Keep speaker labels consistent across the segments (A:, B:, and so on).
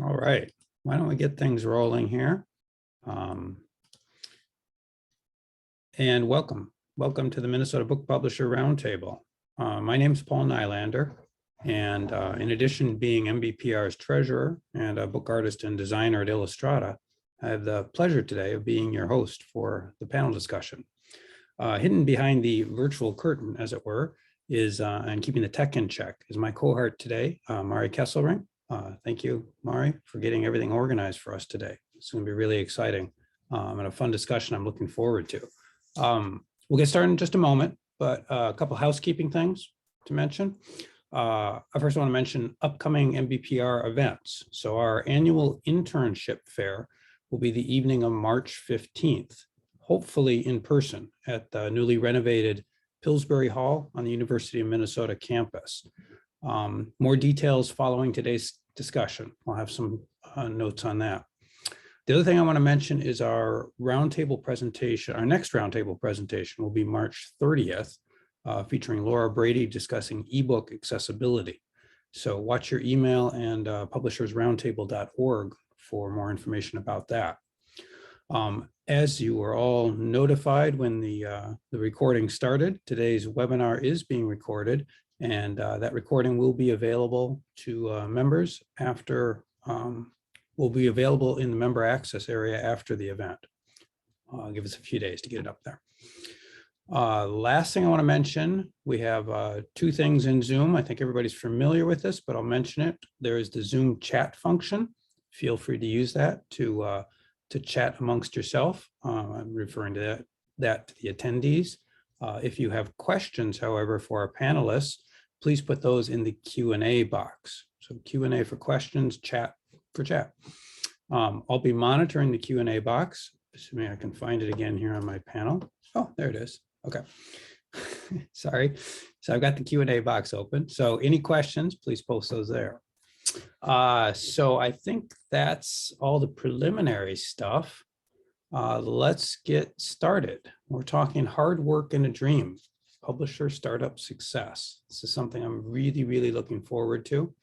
A: All right, why don't we get things rolling here? And welcome to the Minnesota Book Publisher Roundtable. My name is Paul Nylander, and in addition to being MBPR's treasurer and a book artist and designer at Illustrata, I have the pleasure today of being your host for the panel discussion. Hidden behind the virtual curtain, as it were, is and keeping the tech in check is my cohort today, Mari Kesselring. Thank you, Mari, for getting everything organized for us today. It's going to be really exciting and a fun discussion I'm looking forward to. We'll get started in just a moment, but a couple housekeeping things to mention. I first want to mention upcoming MBPR events. So our annual internship fair will be the evening of March 15th, hopefully in person at the newly renovated Pillsbury Hall on the University of Minnesota campus. More details following today's discussion. I'll have some notes on that. The other thing I want to mention is our roundtable presentation. Our next roundtable presentation will be March 30th, featuring Laura Brady discussing ebook accessibility. So watch your email and publishersroundtable.org for more information about that. As you were all notified when the recording started, today's webinar is being recorded, and that recording will be available to members after, will be available in the member access area after the event. Give us a few days to get it up there. Last thing I want to mention, we have two things in Zoom. I think everybody's familiar with this, but I'll mention it. There is the Zoom chat function. Feel free to use that to chat amongst yourself. I'm referring to that to the attendees. If you have questions, however, for our panelists, please put those in the Q&A box. So Q&A for questions, chat for chat. I'll be monitoring the Q&A box, assuming I can find it again here on my panel. Oh, there it is. Okay. Sorry. So I've got the Q&A box open. So any questions, please post those there. So I think that's all the preliminary stuff. Let's get started. We're talking hard work and a dream, publisher startup success. This is something I'm really, really looking forward to.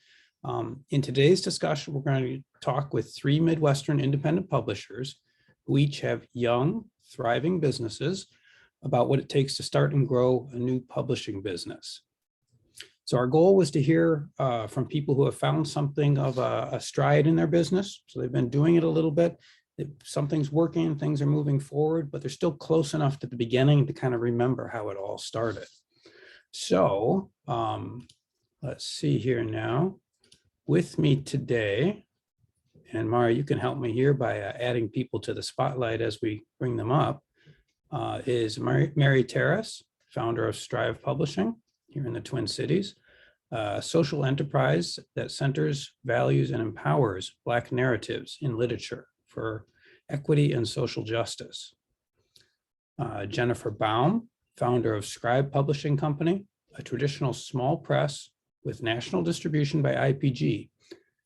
A: In today's discussion, we're going to talk with three Midwestern independent publishers who each have young, thriving businesses about what it takes to start and grow a new publishing business. So our goal was to hear from people who have found something of a stride in their business. So they've been doing it a little bit. Something's working, things are moving forward, but they're still close enough to the beginning to kind of remember how it all started. So let's see here now. With me today, and Mara, you can help me here by adding people to the spotlight as we bring them up, is Mary Taris, founder of Scribe Publishing here in the Twin Cities, a social enterprise that centers, values, and empowers Black narratives in literature for equity and social justice. Jennifer Baum, founder of Scribe Publishing Company, a traditional small press with national distribution by IPG,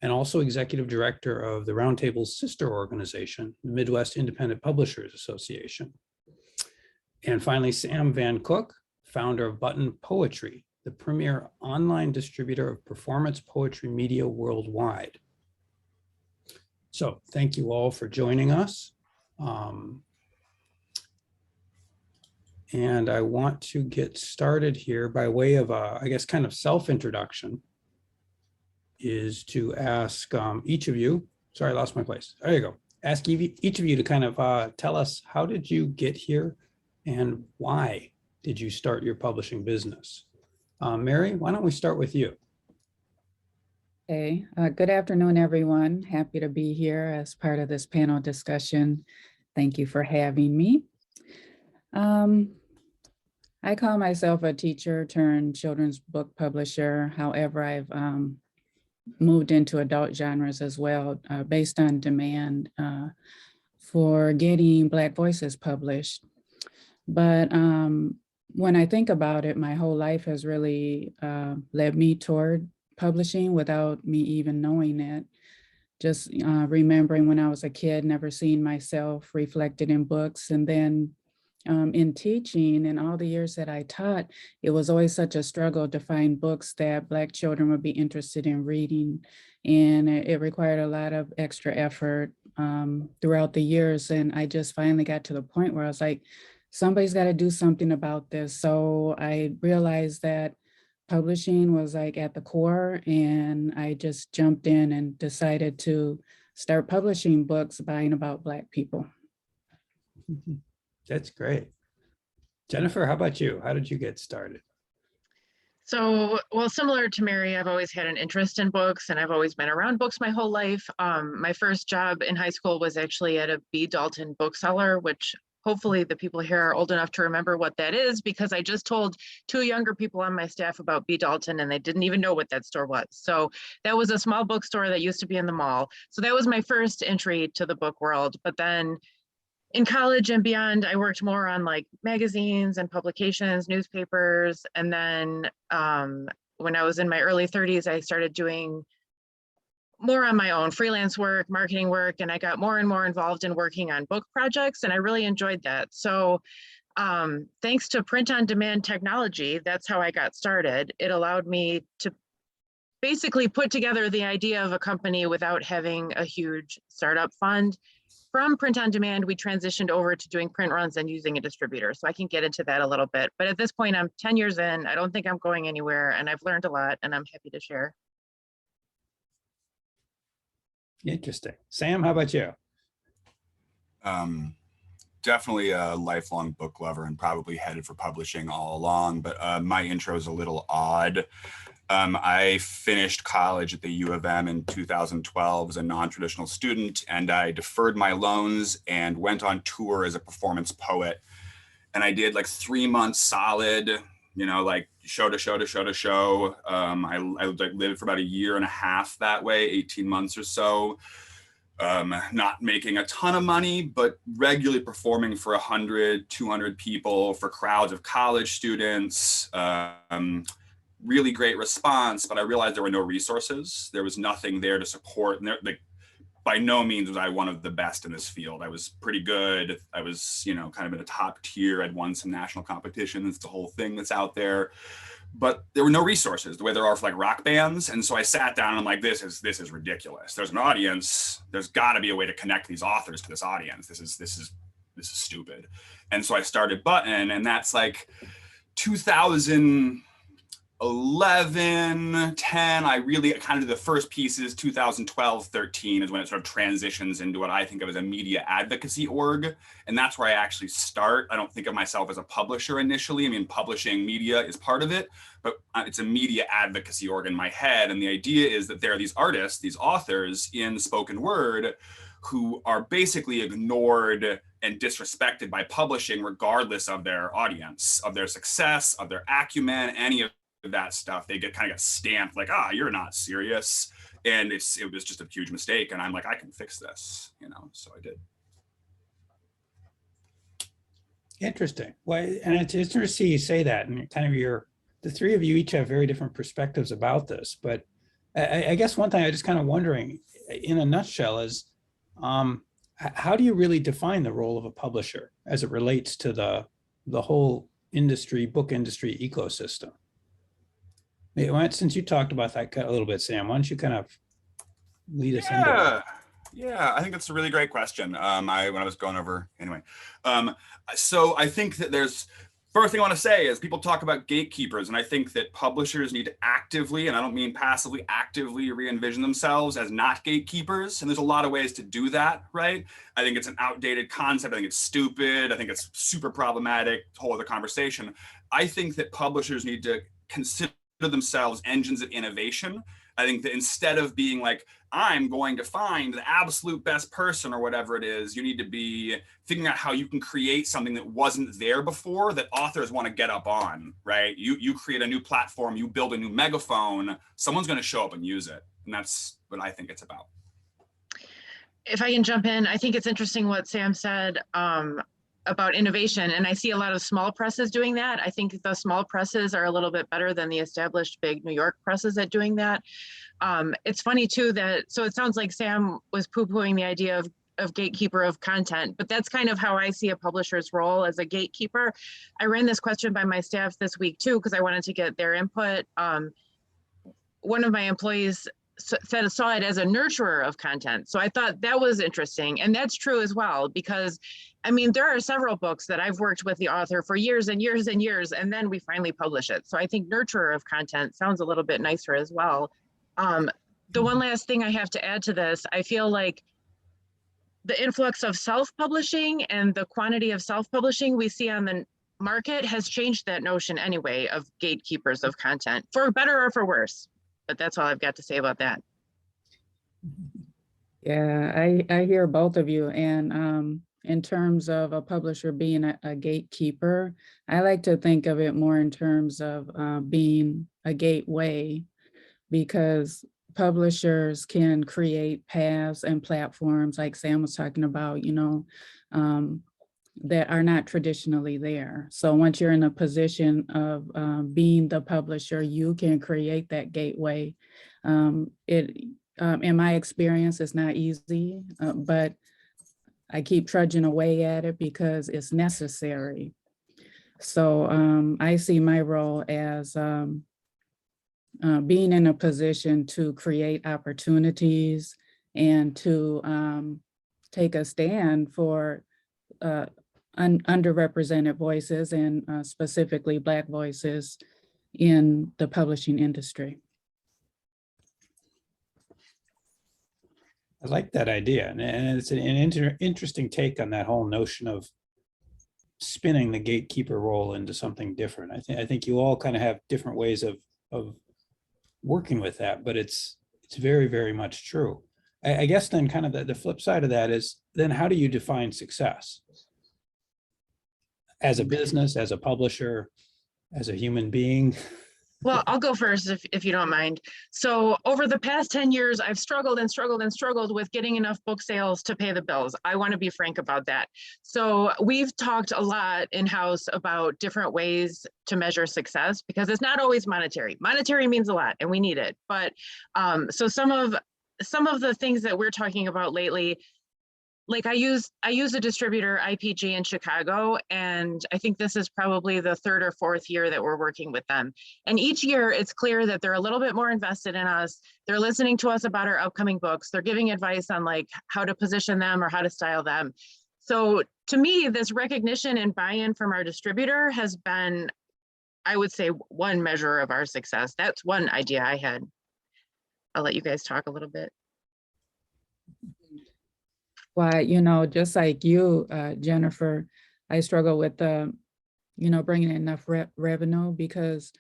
A: and also executive director of the Roundtable's sister organization, the Midwest Independent Publishers Association. And finally, Sam Van Cook, founder of Button Poetry, the premier online distributor of performance poetry media worldwide. So thank you all for joining us. And I want to get started here by way of, I guess, kind of self-introduction, is to ask each of you, sorry, I lost my place. There you go. Ask each of you to kind of tell us, how did you get here and why did you start your publishing business? Mary, why don't we start with you?
B: Okay, good afternoon, everyone. Happy to be here as part of this panel discussion. Thank you for having me. I call myself a teacher turned children's book publisher. However, I've moved into adult genres as well, based on demand for getting Black voices published. But when I think about it, my whole life has really led me toward publishing without me even knowing it. Just remembering when I was a kid, never seeing myself reflected in books, and then in teaching and all the years that I taught, it was always such a struggle to find books that Black children would be interested in reading. And it required a lot of extra effort throughout the years. And I just finally got to the point where I was like, somebody's got to do something about this. So I realized that publishing was like at the core, and I just jumped in and decided to start publishing books buying about Black people.
A: That's great. Jennifer, how about you? How did you get started?
C: So, well, similar to Mary, I've always had an interest in books and I've always been around books my whole life. My first job in high school was actually at a B. Dalton bookseller, which hopefully the people here are old enough to remember what that is, because I just told 2 younger people on my staff about B. Dalton and they didn't even know what that store was. So that was a small bookstore that used to be in the mall. So that was my first entry to the book world. But then in college and beyond, I worked more on like magazines and publications, newspapers. And then when I was in my early 30s, I started doing more on my own freelance work, marketing work, and I got more and more involved in working on book projects, and I really enjoyed that. So thanks to print-on-demand technology, that's how I got started. It allowed me to basically put together the idea of a company without having a huge startup fund. From print on demand, we transitioned over to doing print runs and using a distributor. So I can get into that a little bit. But at this point, I'm 10 years in. I don't think I'm going anywhere, and I've learned a lot, and I'm happy to share.
A: Interesting. Sam, how about you?
D: Definitely a lifelong book lover and probably headed for publishing all along, but my intro is a little odd. I finished college at the U of M in 2012 as a non-traditional student, and I deferred my loans and went on tour as a performance poet. And I did like 3 months solid, you know, like show to show to show to show. I lived for about 1.5 years that way, 18 months or so. Not making a ton of money, but regularly performing for 100, 200 people, for crowds of college students. Really great response, but I realized there were no resources. There was nothing there to support. And like, by no means was I one of the best in this field. I was pretty good. I was, you know, kind of in a top tier. I'd won some national competitions, the whole thing that's out there. But there were no resources the way there are for like rock bands. And so I sat down and I'm like, this is ridiculous. There's an audience. There's got to be a way to connect these authors to this audience. This is stupid. And so I started Button, and that's like 2011, 10, I really kind of did the first pieces. 2012, 13 is when it sort of transitions into what I think of as a media advocacy org. And that's where I actually start. I don't think of myself as a publisher initially. I mean, publishing media is part of it, but it's a media advocacy org in my head. And the idea is that there are these artists, these authors in spoken word who are basically ignored and disrespected by publishing, regardless of their audience, of their success, of their acumen, any of that stuff. They get stamped like, you're not serious. And it was just a huge mistake. And I'm like, I can fix this, you know, so I did.
A: Interesting. Well, and it's interesting to see you say that, and kind of the three of you each have very different perspectives about this. But I guess one thing I just kind of wondering in a nutshell is, how do you really define the role of a publisher as it relates to the whole industry, book industry ecosystem? Since you talked about that a little bit, Sam, why don't you kind of lead us into that?
D: Yeah, I think that's a really great question. When I was going over, anyway. So I think that first thing I want to say is people talk about gatekeepers, and I think that publishers need to actively, and I don't mean passively, actively re-envision themselves as not gatekeepers. And there's a lot of ways to do that, right? I think it's an outdated concept. I think it's stupid. I think it's super problematic, whole other conversation. I think that publishers need to consider themselves engines of innovation. I think that instead of being like, I'm going to find the absolute best person or whatever it is, you need to be figuring out how you can create something that wasn't there before that authors want to get up on, right? You create a new platform, you build a new megaphone, someone's going to show up and use it. And that's what I think it's about.
C: If I can jump in, I think it's interesting what Sam said about innovation. And I see a lot of small presses doing that. I think the small presses are a little bit better than the established big New York presses at doing that. It's funny too so it sounds like Sam was poo-pooing the idea gatekeeper of content, but that's kind of how I see a publisher's role as a gatekeeper. I ran this question by my staff this week too, because I wanted to get their input. One of my employees saw it as a nurturer of content. So I thought that was interesting. And that's true as well, because I mean, there are several books that I've worked with the author for years and years and years, and then we finally publish it. So I think nurturer of content sounds a little bit nicer as well. The one last thing I have to add to this, I feel like the influx of self-publishing and the quantity of self-publishing we see on the market has changed that notion anyway of gatekeepers of content, for better or for worse. But that's all I've got to say about that.
B: Yeah, I hear both of you. And in terms of a publisher being a gatekeeper, I like to think of it more in terms of being a gateway, because publishers can create paths and platforms like Sam was talking about, you know, that are not traditionally there. So once you're in a position of being the publisher, you can create that gateway. In my experience, it's not easy, but I keep trudging away at it because it's necessary. So I see my role as being in a position to create opportunities and to take a stand for underrepresented voices, and specifically Black voices in the publishing industry.
A: I like that idea. And it's an interesting take on that whole notion of spinning the gatekeeper role into something different. I think you all kind of have different ways of working with that, but it's very, very much true. I guess then kind of the flip side of that is, then how do you define success? As a business, as a publisher, as a human being?
C: Well, I'll go first if you don't mind. So over the past 10 years, I've struggled with getting enough book sales to pay the bills. I want to be frank about that. So we've talked a lot in-house about different ways to measure success, because it's not always monetary. Monetary means a lot and we need it. But so some of the things that we're talking about lately, like I use a distributor, IPG in Chicago, and I think this is probably the third or fourth year that we're working with them. And each year it's clear that they're a little bit more invested in us. They're listening to us about our upcoming books. They're giving advice on like how to position them or how to style them. So to me, this recognition and buy-in from our distributor has been, I would say, one measure of our success. That's one idea I had. I'll let you guys talk a little bit.
B: Why, you know, just like you, Jennifer, I struggle with, you know, bringing in enough revenue, because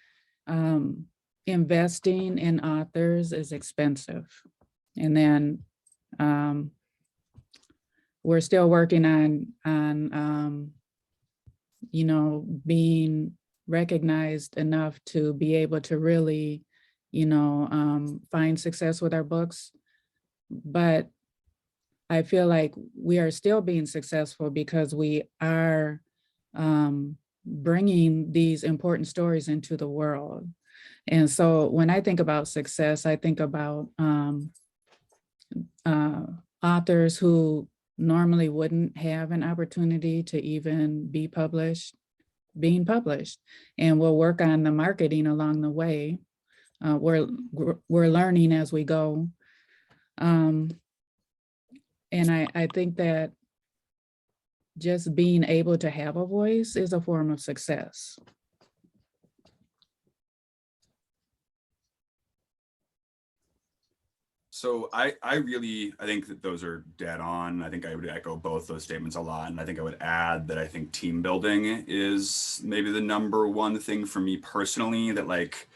B: investing in authors is expensive. And then we're still working on you know, being recognized enough to be able to really, you know, find success with our books. But I feel like we are still being successful because we are bringing these important stories into the world. And so when I think about success, I think about authors who normally wouldn't have an opportunity to even be published, being published, and we'll work on the marketing along the way. We're learning as we go. And I think that just being able to have a voice is a form of success.
D: So I think that those are dead on. I think I would echo both those statements a lot. And I think I would add that I think team building is maybe the number one thing for me personally, that like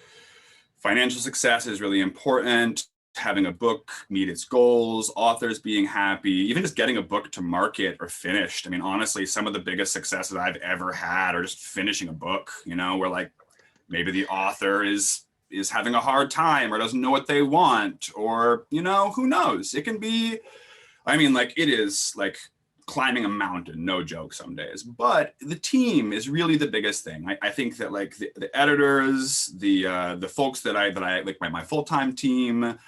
D: financial success is really important. Having a book meet its goals, authors being happy, even just getting a book to market or finished. I mean, honestly, some of the biggest successes I've ever had are just finishing a book, you know, where like maybe the author is having a hard time or doesn't know what they want, or, you know, who knows? It can be, I mean, like it is like climbing a mountain, no joke some days, but the team is really the biggest thing. I think that like the editors, the folks that I like my full-time team,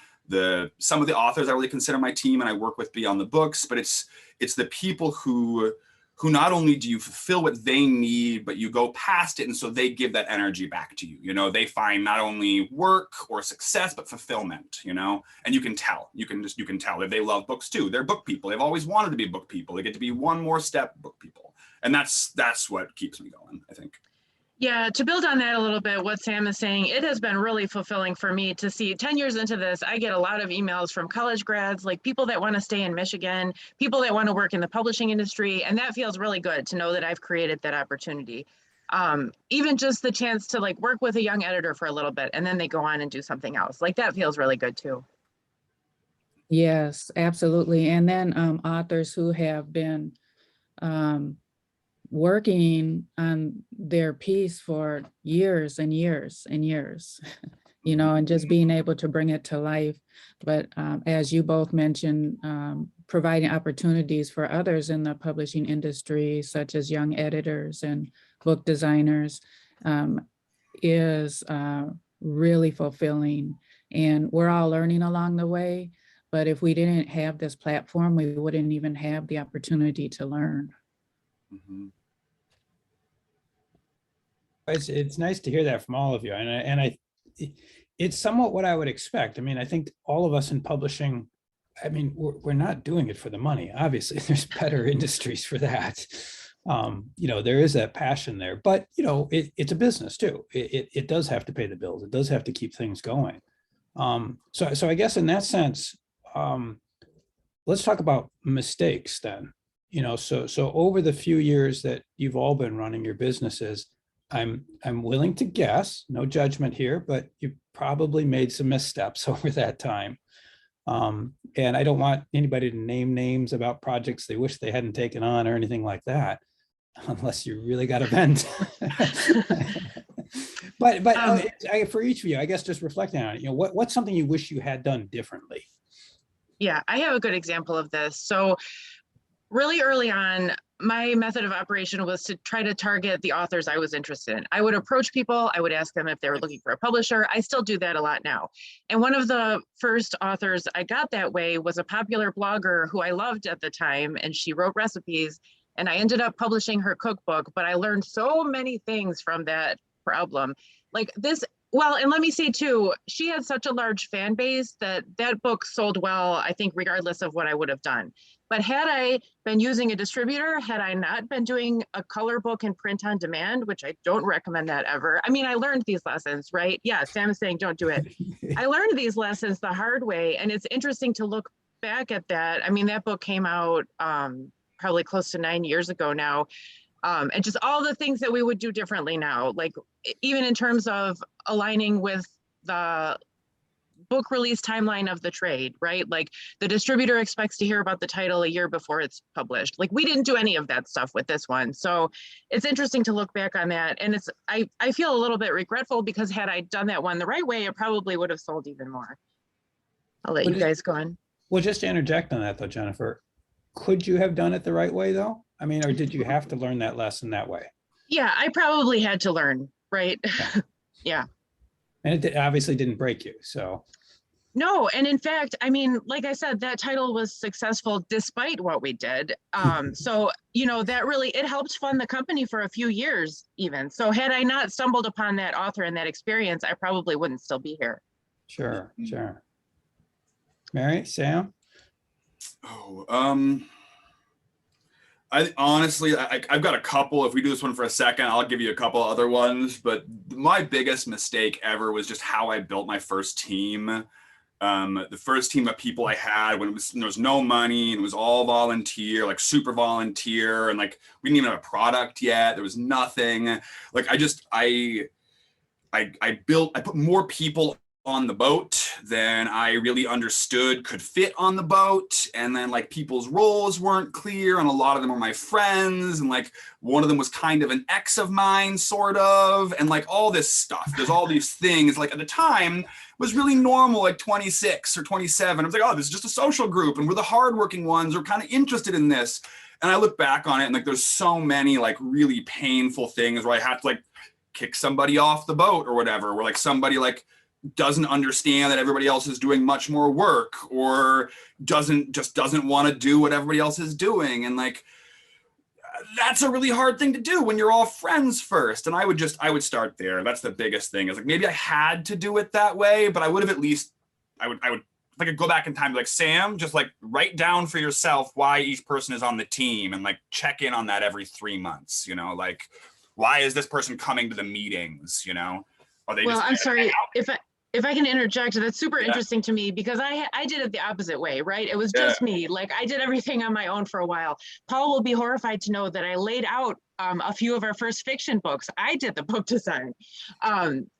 D: some of the authors I really consider my team and I work with beyond the books, but it's the people who not only do you fulfill what they need, but you go past it. And so they give that energy back to you. You know, they find not only work or success, but fulfillment, you know, and you can tell that they love books too. They're book people. They've always wanted to be book people. They get to be one more step book people. And that's what keeps me going, I think.
C: Yeah, to build on that a little bit, what Sam is saying, it has been really fulfilling for me to see 10 years into this. I get a lot of emails from college grads, like people that want to stay in Michigan, people that want to work in the publishing industry. And that feels really good to know that I've created that opportunity. Even just the chance to like work with a young editor for a little bit and then they go on and do something else. Like that feels really good too.
B: Yes, absolutely. And then authors who have been working on their piece for years and years and years, you know, and just being able to bring it to life. But as you both mentioned, providing opportunities for others in the publishing industry, such as young editors and book designers, is really fulfilling. And we're all learning along the way. But if we didn't have this platform, we wouldn't even have the opportunity to learn.
D: Mm-hmm.
A: It's nice to hear that from all of you. And it's somewhat what I would expect. I mean, I think all of us in publishing, I mean, we're not doing it for the money. Obviously, there's better industries for that. You know, there is that passion there, but you know, it's a business too. It does have to pay the bills. It does have to keep things going. So I guess in that sense, let's talk about mistakes then. You know, so over the few years that you've all been running your businesses, I'm willing to guess, no judgment here, but you probably made some missteps over that time. And I don't want anybody to name names about projects they wish they hadn't taken on or anything like that, unless you really got a vent. but for each of you, I guess just reflecting on it, you know, what's something you wish you had done differently?
C: Yeah, I have a good example of this. So really early on, my method of operation was to try to target the authors I was interested in. I would approach people, I would ask them if they were looking for a publisher. I still do that a lot now. And one of the first authors I got that way was a popular blogger who I loved at the time, and she wrote recipes, and I ended up publishing her cookbook, but I learned so many things from that problem. Like this, well, and let me say too, she had such a large fan base that that book sold well, I think, regardless of what I would have done. But had I been using a distributor, had I not been doing a color book and print on demand, which I don't recommend that ever. I mean, I learned these lessons, right? Yeah, Sam is saying don't do it. I learned these lessons the hard way. And it's interesting to look back at that. I mean, that book came out probably close to 9 years ago now. And just all the things that we would do differently now, like even in terms of aligning with the book release timeline of the trade, right? Like the distributor expects to hear about the title a year before it's published. Like we didn't do any of that stuff with this one. So it's interesting to look back on that. And it's, I feel a little bit regretful because had I done that one the right way, it probably would have sold even more. I'll let you guys go on.
A: Well, just to interject on that though, Jennifer, could you have done it the right way though? I mean, or did you have to learn that lesson that way?
C: Yeah, I probably had to learn, right?
A: Yeah.
C: Yeah.
A: And it obviously didn't break you, so.
C: No, and in fact, I mean, like I said, that title was successful despite what we did. So, you know, that really, it helped fund the company for a few years even. So had I not stumbled upon that author and that experience, I probably wouldn't still be here.
A: Sure, sure. Mary, Sam?
D: Oh, I honestly, I've got a couple. If we do this one for a second, I'll give you a couple other ones. But my biggest mistake ever was just how I built my first team. The first team of people I had when there was no money and it was all volunteer, like super volunteer, and like we didn't even have a product yet. There was nothing. Like I put more people on the boat than I really understood could fit on the boat. And then like people's roles weren't clear and a lot of them were my friends. And like one of them was kind of an ex of mine, sort of, and like all this stuff. There's all these things like at the time was really normal, like 26 or 27. I was like, oh, this is just a social group and we're the hardworking ones. We're kind of interested in this. And I look back on it and like there's so many like really painful things where I have to like kick somebody off the boat or whatever, where like somebody like doesn't understand that everybody else is doing much more work, or doesn't want to do what everybody else is doing. And like, that's a really hard thing to do when you're all friends first. And I would start there. That's the biggest thing, is like, maybe I had to do it that way, but I would have at least, I would like, I'd go back in time and be like, Sam, just like write down for yourself why each person is on the team, and like check in on that every 3 months, you know, like, why is this person coming to the meetings, you know? Are they
C: Well,
D: just
C: I'm sorry, if I can interject, that's super
D: Yeah.
C: interesting to me, because I did it the opposite way, right? It was just me. Like, I did everything on my own for a while. Paul will be horrified to know that I laid out a few of our first fiction books. I did the book design.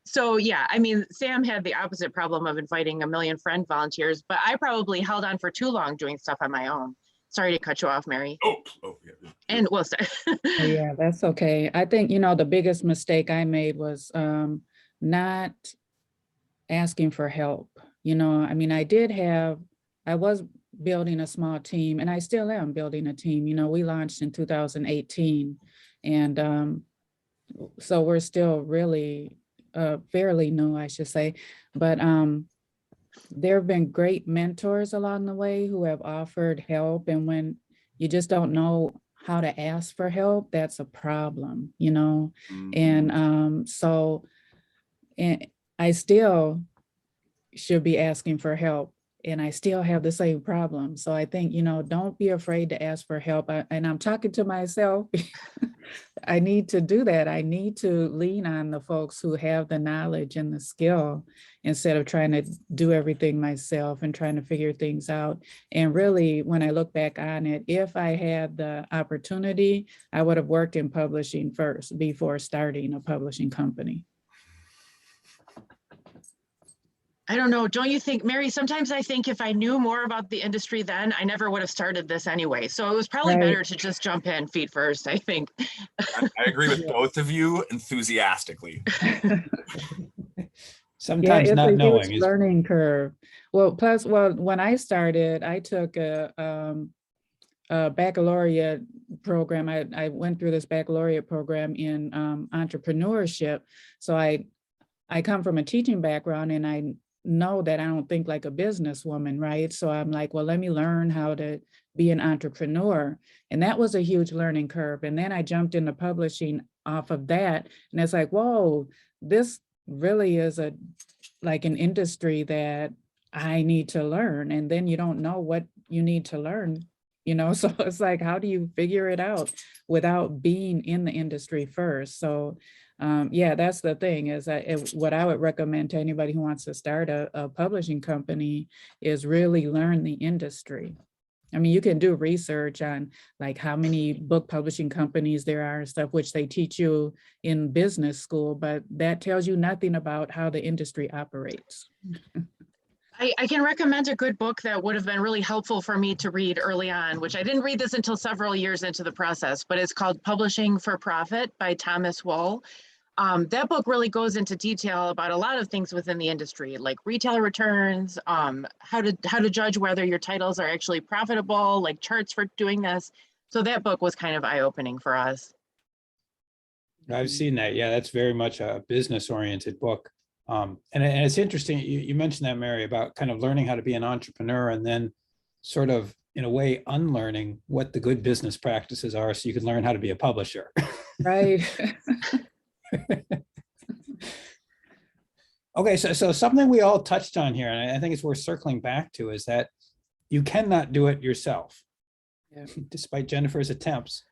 C: So yeah, I mean, Sam had the opposite problem of inviting a million friend volunteers, but I probably held on for too long doing stuff on my own. Sorry to cut you off, Mary.
D: Oh, yeah.
C: And well,
B: Yeah, that's okay. I think, you know, the biggest mistake I made was not asking for help. You know, I mean, I was building a small team, and I still am building a team. You know, we launched in 2018, and so we're still really fairly new, I should say. But there have been great mentors along the way who have offered help. And when you just don't know how to ask for help, that's a problem, you know? And and I still should be asking for help, and I still have the same problem. So I think, you know, don't be afraid to ask for help. And I'm talking to myself. I need to do that. I need to lean on the folks who have the knowledge and the skill, instead of trying to do everything myself and trying to figure things out. And really, when I look back on it, if I had the opportunity, I would have worked in publishing first before starting a publishing company.
C: I don't know. Don't you think, Mary, sometimes I think if I knew more about the industry then, I never would have started this anyway. So it was probably
B: Right.
C: better to just jump in feet first, I think.
D: I agree with both of you enthusiastically.
A: Sometimes
B: it's
A: not
B: a
A: knowing
B: huge
A: is,
B: learning curve. Well, plus, when I started, I took a baccalaureate program. I went through this baccalaureate program in entrepreneurship. So I come from a teaching background, and I know that I don't think like a businesswoman, right? So I'm like, well, let me learn how to be an entrepreneur. And that was a huge learning curve. And then I jumped into publishing off of that. And it's like, whoa, this really is like an industry that I need to learn. And then you don't know what you need to learn, you know? So it's like, how do you figure it out without being in the industry first? So yeah, that's the thing, is that what I would recommend to anybody who wants to start a publishing company is really learn the industry. I mean, you can do research on like how many book publishing companies there are and stuff, which they teach you in business school, but that tells you nothing about how the industry operates.
C: I can recommend a good book that would have been really helpful for me to read early on, which I didn't read this until several years into the process, but it's called Publishing for Profit by Thomas Wohl. That book really goes into detail about a lot of things within the industry, like retailer returns, how to judge whether your titles are actually profitable, like charts for doing this. So that book was kind of eye-opening for us.
A: I've seen that. Yeah, that's very much a business-oriented book. And it's interesting, you mentioned that, Mary, about kind of learning how to be an entrepreneur, and then sort of, in a way, unlearning what the good business practices are so you can learn how to be a publisher.
B: Right.
A: Okay, so something we all touched on here, and I think it's worth circling back to, is that you cannot do it yourself.
B: Yeah.
A: Despite Jennifer's attempts.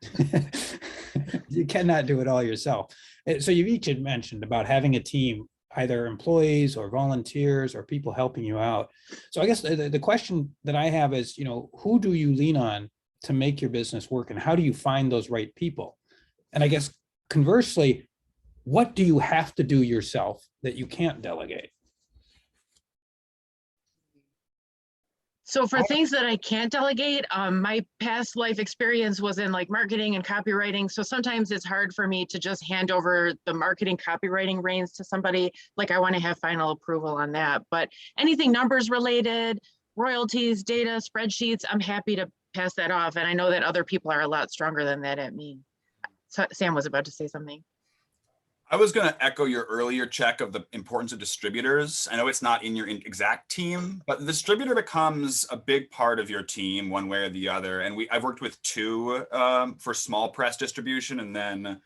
A: You cannot do it all yourself. So you've each had mentioned about having a team, either employees or volunteers or people helping you out. So I guess the question that I have is, you know, who do you lean on to make your business work, and how do you find those right people? And I guess conversely, what do you have to do yourself that you can't delegate?
C: So for things that I can't delegate, my past life experience was in like marketing and copywriting. So sometimes it's hard for me to just hand over the marketing copywriting reins to somebody. Like, I want to have final approval on that. But anything numbers related, royalties, data, spreadsheets, I'm happy to pass that off. And I know that other people are a lot stronger than that at me. So Sam was about to say something.
D: I was going to echo your earlier check of the importance of distributors. I know it's not in your exact team, but the distributor becomes a big part of your team one way or the other. And I've worked with two for small press distribution and then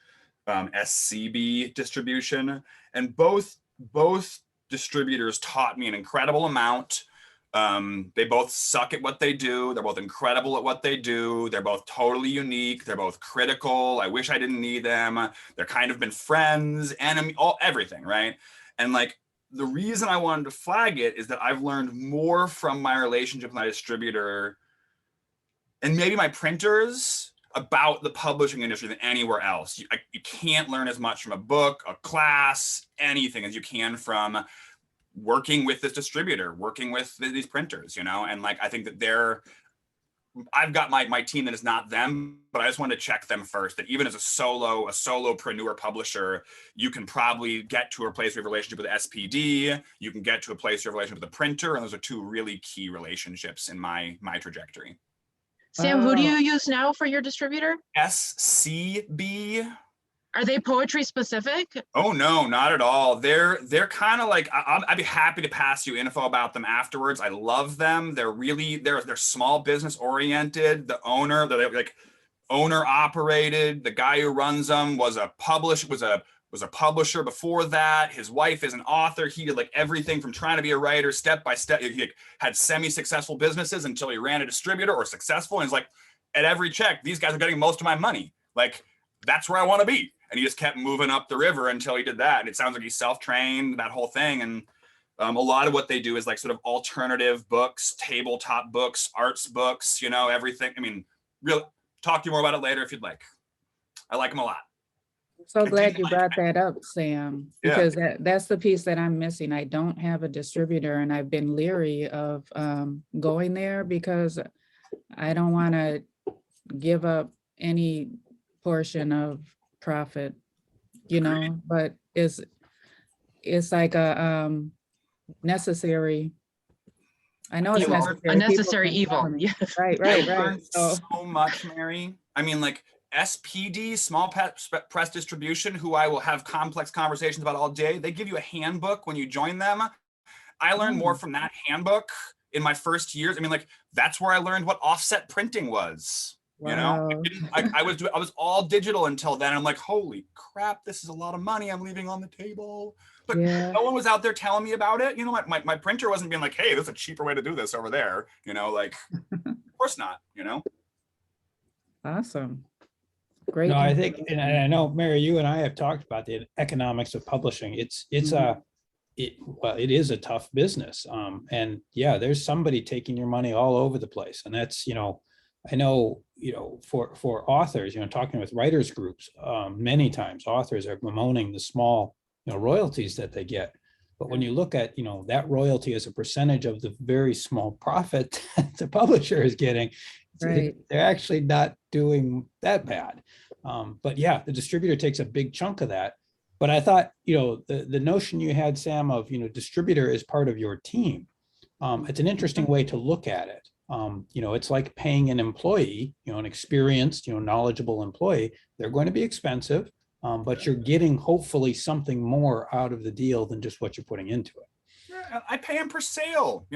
D: SCB distribution. And both distributors taught me an incredible amount. They both suck at what they do. They're both incredible at what they do. They're both totally unique. They're both critical. I wish I didn't need them. They're kind of been friends, enemy, everything, right? And like the reason I wanted to flag it is that I've learned more from my relationship with my distributor and maybe my printers about the publishing industry than anywhere else. You can't learn as much from a book, a class, anything as you can from working with this distributor, working with these printers, and like, I think that I've got my team that is not them, but I just wanted to check them first, that even as a solopreneur publisher, you can probably get to a place where you have a relationship with SPD, you can get to a place where you have a relationship with the printer, and those are two really key relationships in my trajectory.
C: Sam, who do you use now for your distributor?
D: SCB.
C: Are they poetry specific?
D: Oh no, not at all. They're kind of like, I'd be happy to pass you info about them afterwards. I love them. They're small business oriented. The owner, they're like owner operated. The guy who runs them was a publisher before that. His wife is an author. He did like everything from trying to be a writer step by step. He had semi-successful businesses until he ran a distributor or successful. And he's like, at every check, these guys are getting most of my money. Like, that's where I want to be. And he just kept moving up the river until he did that. And it sounds like he's self-trained, that whole thing. And a lot of what they do is like sort of alternative books, tabletop books, arts books, everything. I mean, really, talk to you more about it later if you'd like. I like them a lot.
B: So glad you brought that up, Sam, because that's the piece that I'm missing. I don't have a distributor, and I've been leery of going there because I don't want to give up any portion of profit, but it's like a necessary. I know it's necessary.
C: A necessary evil. Yes.
B: Right.
D: So much, Mary. I mean, like SPD, small press distribution, who I will have complex conversations about all day. They give you a handbook when you join them. I learned more from that handbook in my first years. I mean, like that's where I learned what offset printing was.
B: Wow.
D: I was all digital until then. I'm like, holy crap, this is a lot of money I'm leaving on the table. But no one was out there telling me about it. My printer wasn't being like, hey, there's a cheaper way to do this over there. Like, of course not,
B: Awesome. Great.
A: No, I think, and I know, Mary, you and I have talked about the economics of publishing. It is a tough business. And yeah, there's somebody taking your money all over the place. And that's, I know, for authors, talking with writers groups, many times authors are bemoaning the small, royalties that they get. But when you look at, that royalty as a percentage of the very small profit that the publisher is getting, they're actually not doing that bad. But yeah, the distributor takes a big chunk of that. But I thought, the notion you had, Sam, of, distributor is part of your team. It's an interesting way to look at it. It's like paying an employee, an experienced, knowledgeable employee. They're going to be expensive, but you're getting hopefully something more out of the deal than just what you're putting into it.
D: Yeah, I pay them per sale.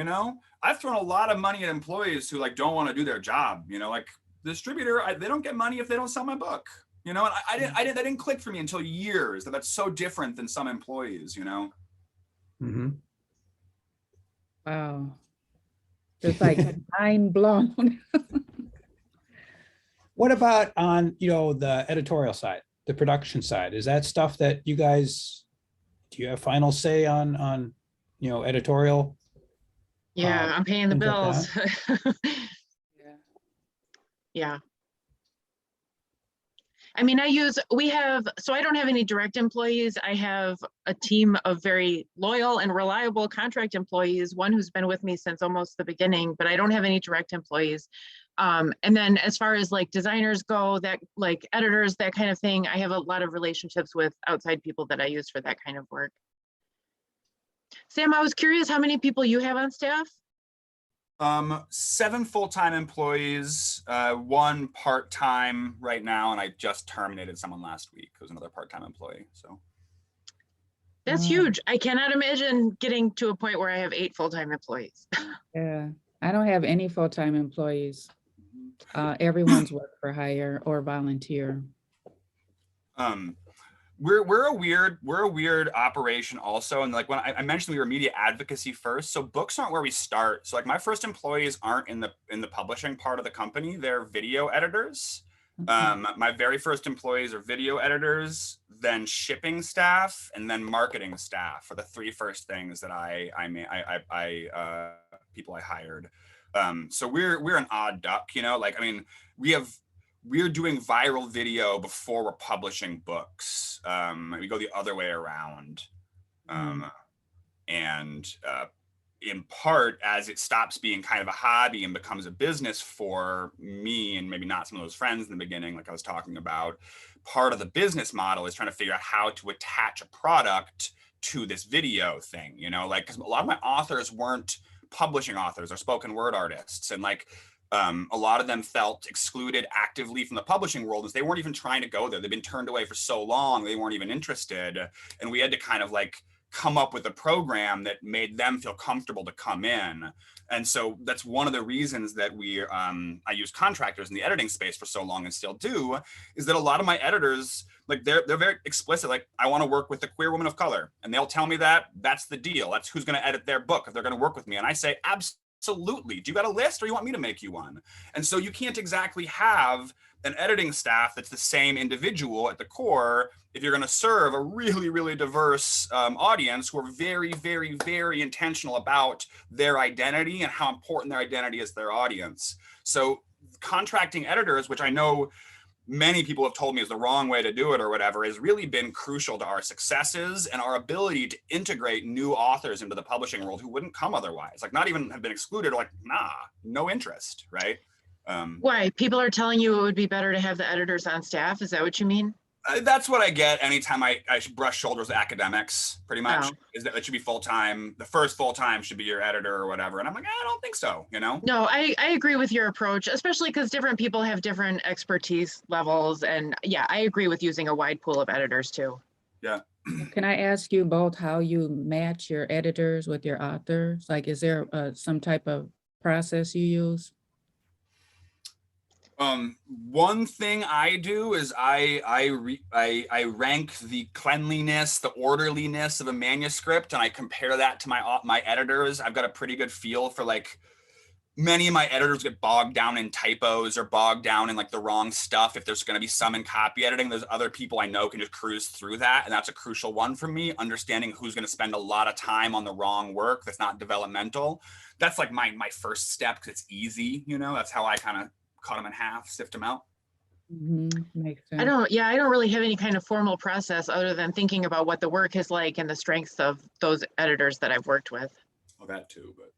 D: I've thrown a lot of money at employees who like don't want to do their job. Like the distributor, they don't get money if they don't sell my book. And that didn't click for me until years. That's so different than some employees.
A: Mm-hmm.
B: Wow. Just like mind blown.
A: What about on, the editorial side, the production side? Is that stuff that you guys, do you have final say on editorial?
C: Yeah, I'm paying the bills. Yeah. I mean, so I don't have any direct employees. I have a team of very loyal and reliable contract employees, one who's been with me since almost the beginning, but I don't have any direct employees. And then as far as like designers go, that like editors, that kind of thing, I have a lot of relationships with outside people that I use for that kind of work. Sam, I was curious how many people you have on staff?
D: 7 full-time employees, 1 part-time right now, and I just terminated someone last week who's another part-time employee. So
C: That's huge. I cannot imagine getting to a point where I have 8 full-time employees.
B: Yeah, I don't have any full-time employees. Everyone's work for hire or volunteer.
D: We're a weird operation also. And like when I mentioned we were media advocacy first, so books aren't where we start. So like my first employees aren't in the publishing part of the company, they're video editors. My very first employees are video editors, then shipping staff, and then marketing staff are the 3 first things that people I hired. So we're an odd duck, you know, like, I mean, we're doing viral video before we're publishing books. We go the other way around. In part, as it stops being kind of a hobby and becomes a business for me and maybe not some of those friends in the beginning, like I was talking about, part of the business model is trying to figure out how to attach a product to this video thing, you know, like, because a lot of my authors weren't publishing authors or spoken word artists. And like, a lot of them felt excluded actively from the publishing world as they weren't even trying to go there. They've been turned away for so long, they weren't even interested. And we had to kind of like come up with a program that made them feel comfortable to come in. And so that's one of the reasons that I use contractors in the editing space for so long and still do, is that a lot of my editors, like they're very explicit, like I want to work with a queer woman of color. And they'll tell me that's the deal. That's who's going to edit their book if they're going to work with me. And I say, absolutely. Do you got a list or you want me to make you one? And so you can't exactly have an editing staff that's the same individual at the core if you're going to serve a really, really diverse audience who are very, very, very intentional about their identity and how important their identity is to their audience. So contracting editors, which I know many people have told me is the wrong way to do it or whatever, has really been crucial to our successes and our ability to integrate new authors into the publishing world who wouldn't come otherwise, like not even have been excluded, or like, nah, no interest, right?
C: Why? People are telling you it would be better to have the editors on staff? Is that what you mean?
D: That's what I get anytime I should brush shoulders with academics, pretty much.
C: Oh.
D: Is that it should be full-time. The first full-time should be your editor or whatever. And I'm like, I don't think so, you know?
C: No, I agree with your approach, especially because different people have different expertise levels. And yeah, I agree with using a wide pool of editors too.
D: Yeah.
B: Can I ask you both how you match your editors with your authors? Like, is there some type of process you use?
D: One thing I do is I rank the cleanliness, the orderliness of a manuscript, and I compare that to my editors. I've got a pretty good feel for, like, many of my editors get bogged down in typos or bogged down in like the wrong stuff. If there's going to be some in copy editing, there's other people I know can just cruise through that, and that's a crucial one for me. Understanding who's going to spend a lot of time on the wrong work that's not developmental. That's like my first step, because it's easy, you know. That's how I kind of cut them in half, sift them out.
B: Makes sense.
C: I don't really have any kind of formal process other than thinking about what the work is like and the strengths of those editors that I've worked with.
D: Well, that too, but.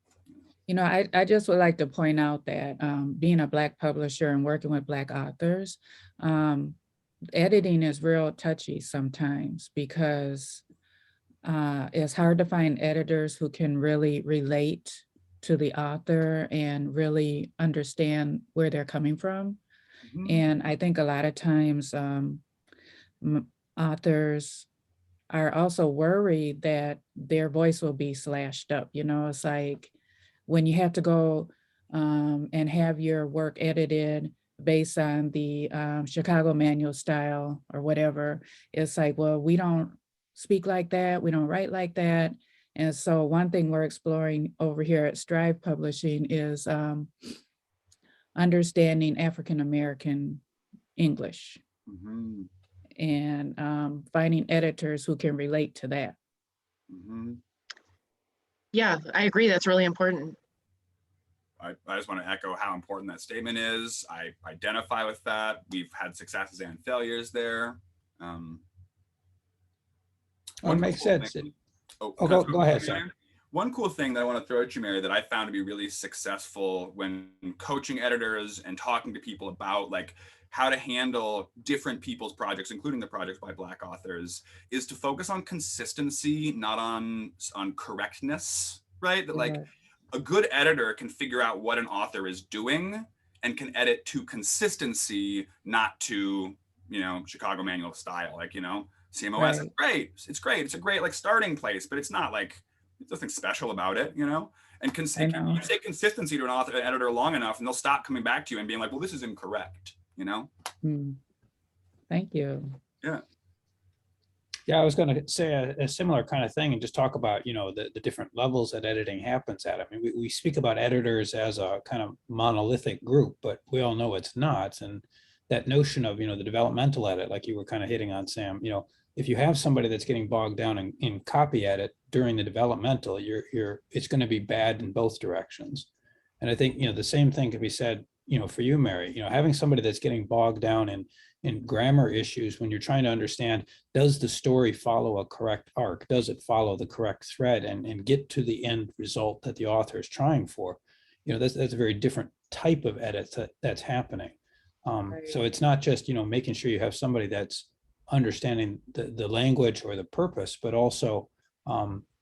B: You know, I just would like to point out that being a Black publisher and working with Black authors, editing is real touchy sometimes, because it's hard to find editors who can really relate to the author and really understand where they're coming from. And I think a lot of times authors are also worried that their voice will be slashed up. You know, it's like when you have to go and have your work edited based on the Chicago manual style or whatever, it's like, well, we don't speak like that. We don't write like that. And so one thing we're exploring over here at Scribe Publishing is understanding African-American English and finding editors who can relate to that.
C: Yeah, I agree. That's really important.
D: I just want to echo how important that statement is. I identify with that. We've had successes and failures there.
A: Well, it makes sense.
D: Go
A: ahead, Sam.
D: One cool thing that I want to throw at you, Mary, that I found to be really successful when coaching editors and talking to people about like how to handle different people's projects, including the projects by Black authors, is to focus on consistency, not on correctness, right? That like a good editor can figure out what an author is doing and can edit to consistency, not to, you know, Chicago manual style, like, you know. CMOS is
B: Right.
D: great. It's great. It's a great like starting place, but it's not like, there's nothing special about it, you know? And
B: I know.
D: you say consistency to an editor long enough and they'll stop coming back to you and being like, well, this is incorrect, you know?
B: Mm. Thank you.
A: Yeah, I was going to say a similar kind of thing and just talk about, you know, the different levels that editing happens at. I mean, we speak about editors as a kind of monolithic group, but we all know it's not. And that notion of, you know, the developmental edit, like you were kind of hitting on, Sam, you know, if you have somebody that's getting bogged down in copy edit during the developmental, it's going to be bad in both directions. And I think, you know, the same thing can be said, you know, for you, Mary, you know, having somebody that's getting bogged down in grammar issues when you're trying to understand, does the story follow a correct arc? Does it follow the correct thread and get to the end result that the author is trying for? You know, that's a very different type of edit that's happening. So it's not just, you know, making sure you have somebody that's understanding the language or the purpose, but also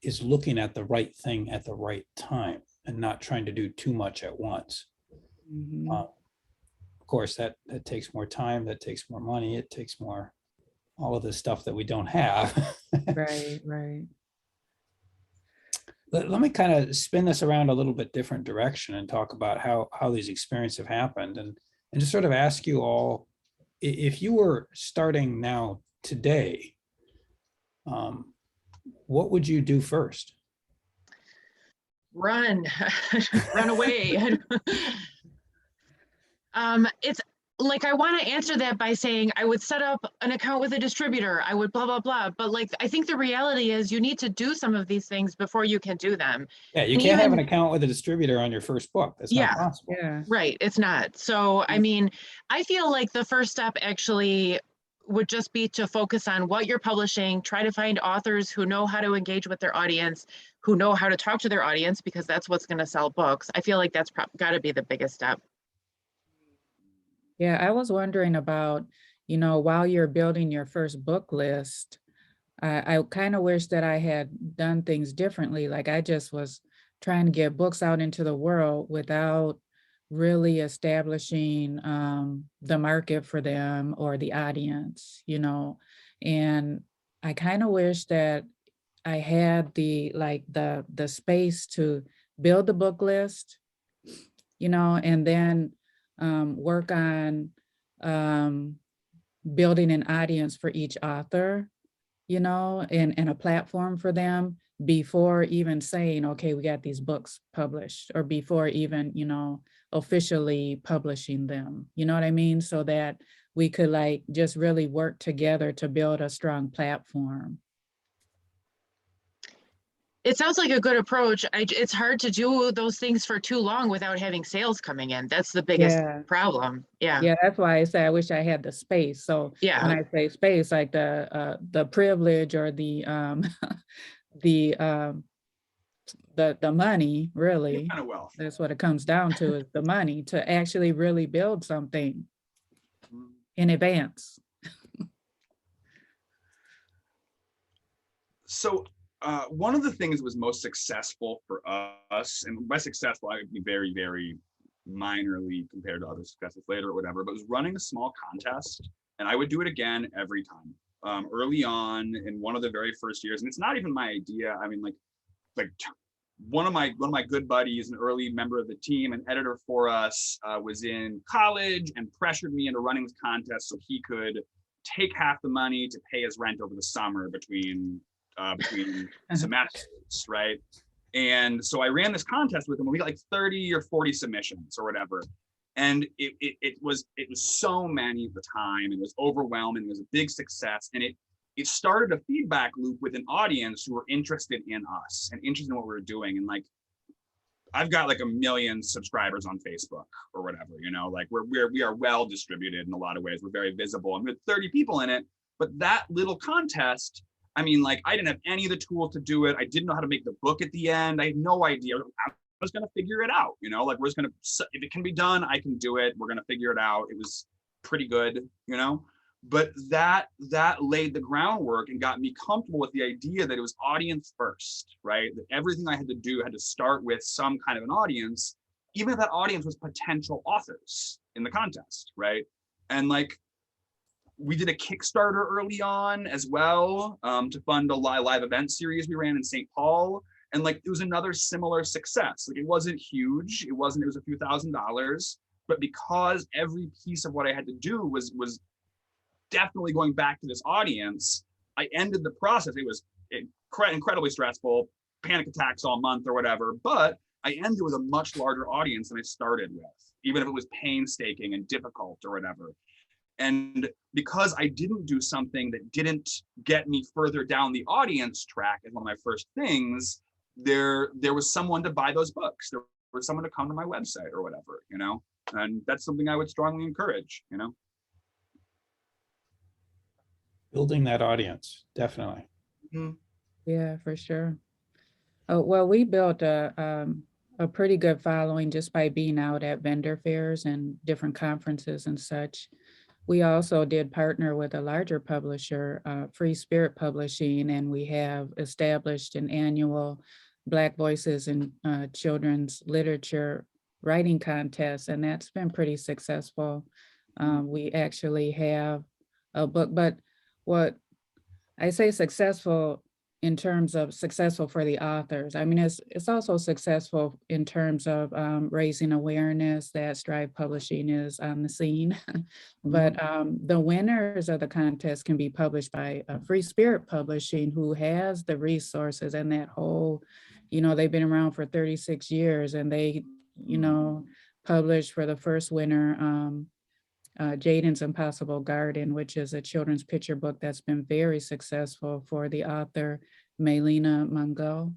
A: is looking at the right thing at the right time and not trying to do too much at once.
B: Mhm.
A: Of course, that takes more time, that takes more money, it takes more, all of this stuff that we don't have.
B: Right, right.
A: Let me kind of spin this around a little bit different direction and talk about how these experiences have happened and just sort of ask you all, if you were starting now today, what would you do first?
C: Run, run away. It's like, I want to answer that by saying I would set up an account with a distributor. I would blah, blah, blah. But like, I think the reality is you need to do some of these things before you can do them.
A: Yeah, you
C: And
A: can't have an
C: even-
A: account with a distributor on your first book. That's
C: Yeah.
A: not possible.
B: Yeah.
C: Right, it's not. So, I mean, I feel like the first step actually would just be to focus on what you're publishing, try to find authors who know how to engage with their audience, who know how to talk to their audience, because that's what's going to sell books. I feel like that's got to be the biggest step.
B: Yeah, I was wondering about, you know, while you're building your first book list, I kind of wish that I had done things differently. Like I just was trying to get books out into the world without really establishing the market for them or the audience, you know. And I kind of wish that I had the space to build the book list, you know, and then work on building an audience for each author, you know, and a platform for them before even saying, okay, we got these books published, or before even, you know, officially publishing them, you know what I mean? So that we could like just really work together to build a strong platform.
C: It sounds like a good approach. It's hard to do those things for too long without having sales coming in. That's the biggest
B: Yeah.
C: problem. Yeah.
B: Yeah, that's why I say I wish I had the space. So
C: Yeah.
B: when I say space, like the privilege or the the money, really,
D: Kind of wealth.
B: that's what it comes down to, is the money to actually really build something in advance.
D: So one of the things that was most successful for us, and by successful, I would be very, very minorly compared to other successes later or whatever, but was running a small contest, and I would do it again every time. Early on in one of the very first years, and it's not even my idea. I mean, like one of my good buddies, an early member of the team, an editor for us, was in college and pressured me into running this contest so he could take half the money to pay his rent over the summer between semesters, right? And so I ran this contest with him, and we got like 30 or 40 submissions or whatever. And it was so many at the time. It was overwhelming. It was a big success, and it started a feedback loop with an audience who were interested in us and interested in what we were doing. And like, I've got like 1 million subscribers on Facebook or whatever, you know, like we are well distributed in a lot of ways. We're very visible, and we had 30 people in it. But that little contest, I mean, like, I didn't have any of the tools to do it. I didn't know how to make the book at the end. I had no idea. I was going to figure it out, you know, like, we're just going to, if it can be done, I can do it. We're going to figure it out. It was pretty good, you know, but that laid the groundwork and got me comfortable with the idea that it was audience first, right? That everything I had to do had to start with some kind of an audience, even if that audience was potential authors in the contest, right? And like, We did a Kickstarter early on as well to fund a live event series we ran in St. Paul. And like, it was another similar success. Like, it wasn't huge. It was a few $1,000s, but because every piece of what I had to do was definitely going back to this audience, I ended the process. It was incredibly stressful, panic attacks all month or whatever, but I ended with a much larger audience than I started with, even if it was painstaking and difficult or whatever. And because I didn't do something that didn't get me further down the audience track as one of my first things, there was someone to buy those books. There was someone to come to my website or whatever, you know, and that's something I would strongly encourage, you know.
A: Building that audience, definitely.
D: Mm-hmm.
B: Yeah, for sure. Oh, well, we built a pretty good following just by being out at vendor fairs and different conferences and such. We also did partner with a larger publisher, Free Spirit Publishing, and we have established an annual Black Voices in Children's Literature writing contest, and that's been pretty successful. We actually have a book, but what I say successful in terms of successful for the authors. I mean, it's also successful in terms of raising awareness that Scribe Publishing is on the scene. But the winners of the contest can be published by Free Spirit Publishing, who has the resources and that whole, you know, they've been around for 36 years and they, you know, published for the first winner, Jaden's Impossible Garden, which is a children's picture book that's been very successful for the author, Melina Mungo.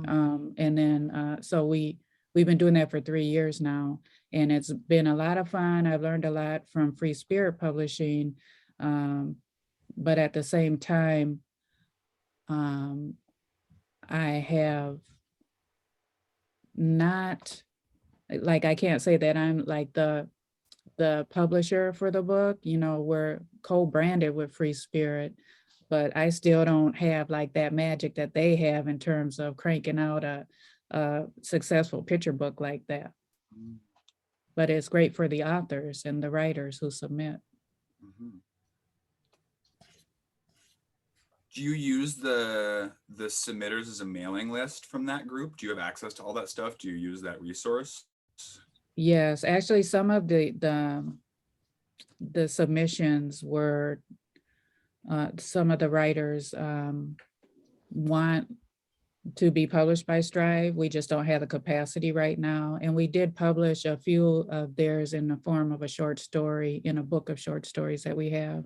B: And then, so we've been doing that for 3 years now, and it's been a lot of fun. I've learned a lot from Free Spirit Publishing, but at the same time, I have not, like, I can't say that I'm like the publisher for the book. You know, we're co-branded with Free Spirit, but I still don't have like that magic that they have in terms of cranking out a successful picture book like that. But it's great for the authors and the writers who submit.
D: Do you use the submitters as a mailing list from that group? Do you have access to all that stuff? Do you use that resource?
B: Yes, actually, some of the submissions were, some of the writers want to be published by Scribe. We just don't have the capacity right now. And we did publish a few of theirs in the form of a short story in a book of short stories that we have,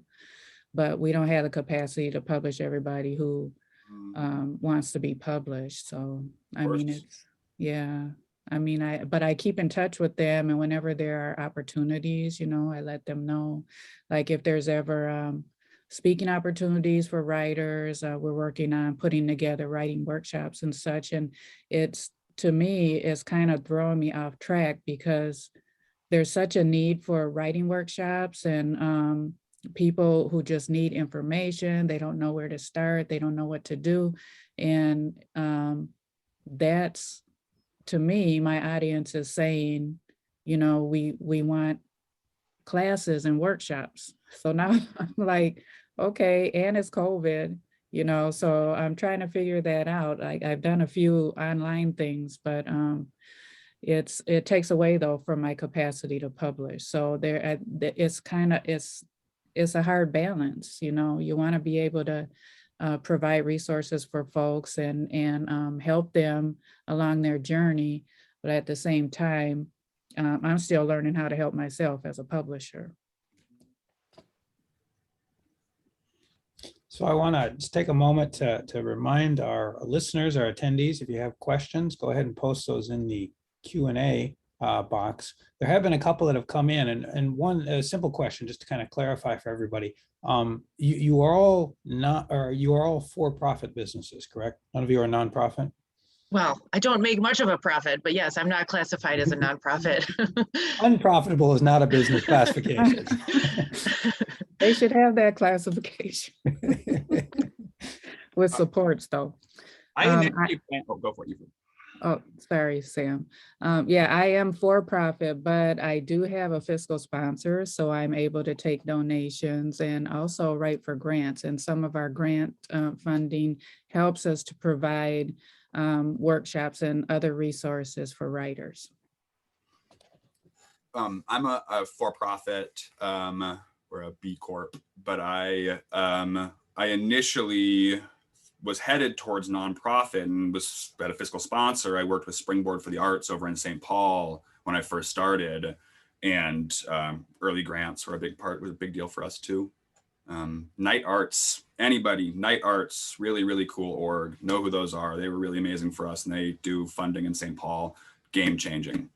B: but we don't have the capacity to publish everybody who wants to be published. So, I mean, it's, yeah. I mean, but I keep in touch with them, and whenever there are opportunities, you know, I let them know. Like if there's ever speaking opportunities for writers, we're working on putting together writing workshops and such. And it's, to me, it's kind of throwing me off track because there's such a need for writing workshops and people who just need information. They don't know where to start. They don't know what to do. And that's, to me, my audience is saying, you know, we want classes and workshops. So now I'm like, okay, and it's COVID, you know, so I'm trying to figure that out. I've done a few online things, but it takes away though from my capacity to publish. So there, it's kind of, it's a hard balance, you know. You want to be able to provide resources for folks and help them along their journey. But at the same time, I'm still learning how to help myself as a publisher.
A: So I want to just take a moment to remind our listeners, our attendees, if you have questions, go ahead and post those in the Q&A box. There have been a couple that have come in, and one a simple question just to kind of clarify for everybody. You are all not, or you are all for-profit businesses, correct? None of you are nonprofit?
C: Well, I don't make much of a profit, but yes, I'm not classified as a nonprofit.
A: Unprofitable is not a business classification.
B: They should have that classification with supports though.
D: I initially planned, go for it.
B: Oh, sorry, Sam. Yeah, I am for profit, but I do have a fiscal sponsor, so I'm able to take donations and also write for grants. And some of our grant funding helps us to provide workshops and other resources for writers.
D: I'm a for-profit or a B Corp, but I initially was headed towards nonprofit and was at a fiscal sponsor. I worked with Springboard for the Arts over in St. Paul when I first started, and early grants were a big deal for us too. Night Arts, Night Arts, really cool org. Know who those are. They were really amazing for us, and they do funding in St. Paul, game changing.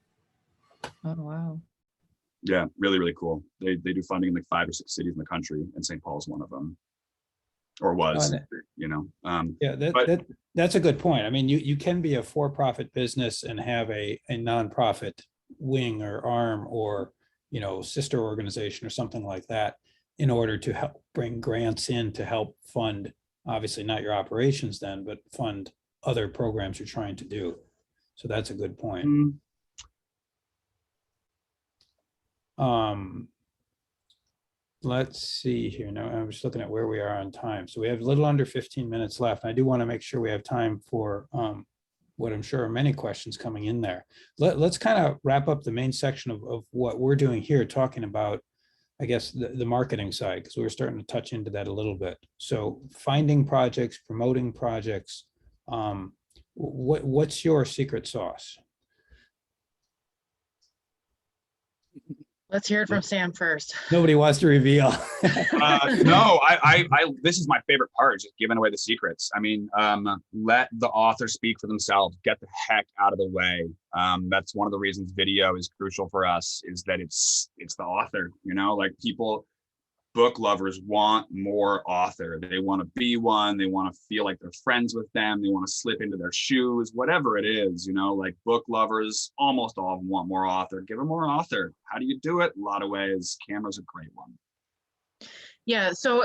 B: Oh, wow.
D: Yeah, really cool. They do funding in like 5 or 6 cities in the country, and St. Paul is one of them, or was, you know.
A: Yeah, that's a good point. I mean, you can be a for-profit business and have a nonprofit wing or arm or, you know, sister organization or something like that in order to help bring grants in to help fund, obviously not your operations then, but fund other programs you're trying to do. So that's a good point. Let's see here. Now I'm just looking at where we are on time. So we have a little under 15 minutes left. I do want to make sure we have time for what I'm sure are many questions coming in there. Let's kind of wrap up the main section of what we're doing here, talking about, I guess, the marketing side, because we were starting to touch into that a little bit. So finding projects, promoting projects, what's your secret sauce?
C: Let's hear it from Sam first.
A: Nobody wants to reveal.
D: No, I this is my favorite part, just giving away the secrets. I mean, let the author speak for themselves, get the heck out of the way. That's one of the reasons video is crucial for us, is that it's the author, you know, like book lovers want more author. They want to be one. They want to feel like they're friends with them. They want to slip into their shoes, whatever it is, you know, like book lovers, almost all of them want more author. Give them more author. How do you do it? A lot of ways. Camera's a great one.
C: Yeah, so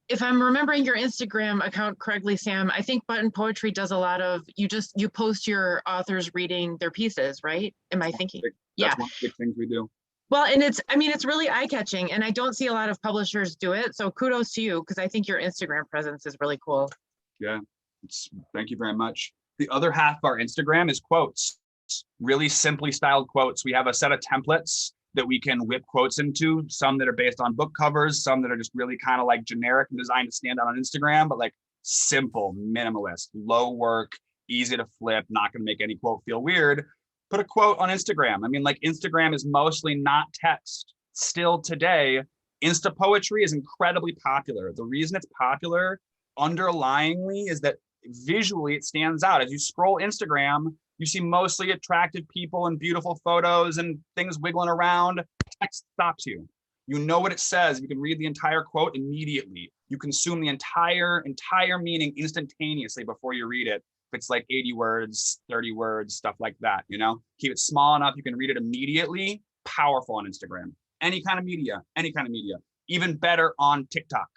C: if I'm remembering your Instagram account correctly, Sam, I think Button Poetry does a lot of, you post your authors reading their pieces, right? Am I thinking?
D: That's one of the big things we do.
C: Well, and it's really eye-catching, and I don't see a lot of publishers do it. So kudos to you, because I think your Instagram presence is really cool.
D: Yeah, thank you very much. The other half of our Instagram is quotes, really simply styled quotes. We have a set of templates that we can whip quotes into, some that are based on book covers, some that are just really kind of like generic and designed to stand out on Instagram, but like simple, minimalist, low work, easy to flip, not going to make any quote feel weird. Put a quote on Instagram. I mean, like, Instagram is mostly not text. Still today, Insta poetry is incredibly popular. The reason it's popular underlyingly is that visually it stands out. As you scroll Instagram, you see mostly attractive people and beautiful photos and things wiggling around. Text stops you. You know what it says. You can read the entire quote immediately. You consume the entire meaning instantaneously before you read it. If it's like 80 words, 30 words, stuff like that, you know, keep it small enough you can read it immediately. Powerful on Instagram. Any kind of media, even better on TikTok.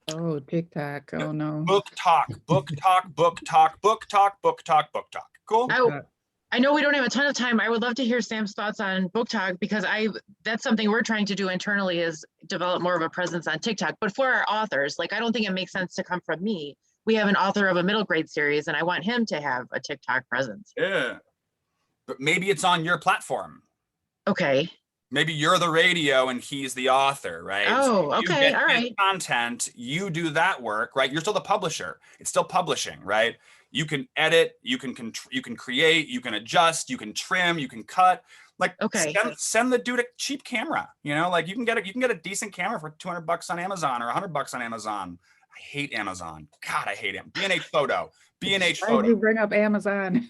B: Oh, TikTok. Oh, no.
D: Book talk. Cool.
C: I know we don't have a ton of time. I would love to hear Sam's thoughts on book talk, because that's something we're trying to do internally, is develop more of a presence on TikTok. But for our authors, like, I don't think it makes sense to come from me. We have an author of a middle grade series, and I want him to have a TikTok presence.
D: Yeah, but maybe it's on your platform.
C: Okay.
D: Maybe you're the radio and he's the author, right?
C: Oh,
D: so
C: okay, all right.
D: Content, you do that work, right? You're still the publisher. It's still publishing, right? You can edit, you can create, you can adjust, you can trim, you can cut. Like,
C: okay,
D: send the dude a cheap camera. You know, like you can get a decent camera for $200 on Amazon or $100 on Amazon. I hate Amazon. God, I hate him. B&H Photo. B&H Photo.
B: Why did you bring up Amazon?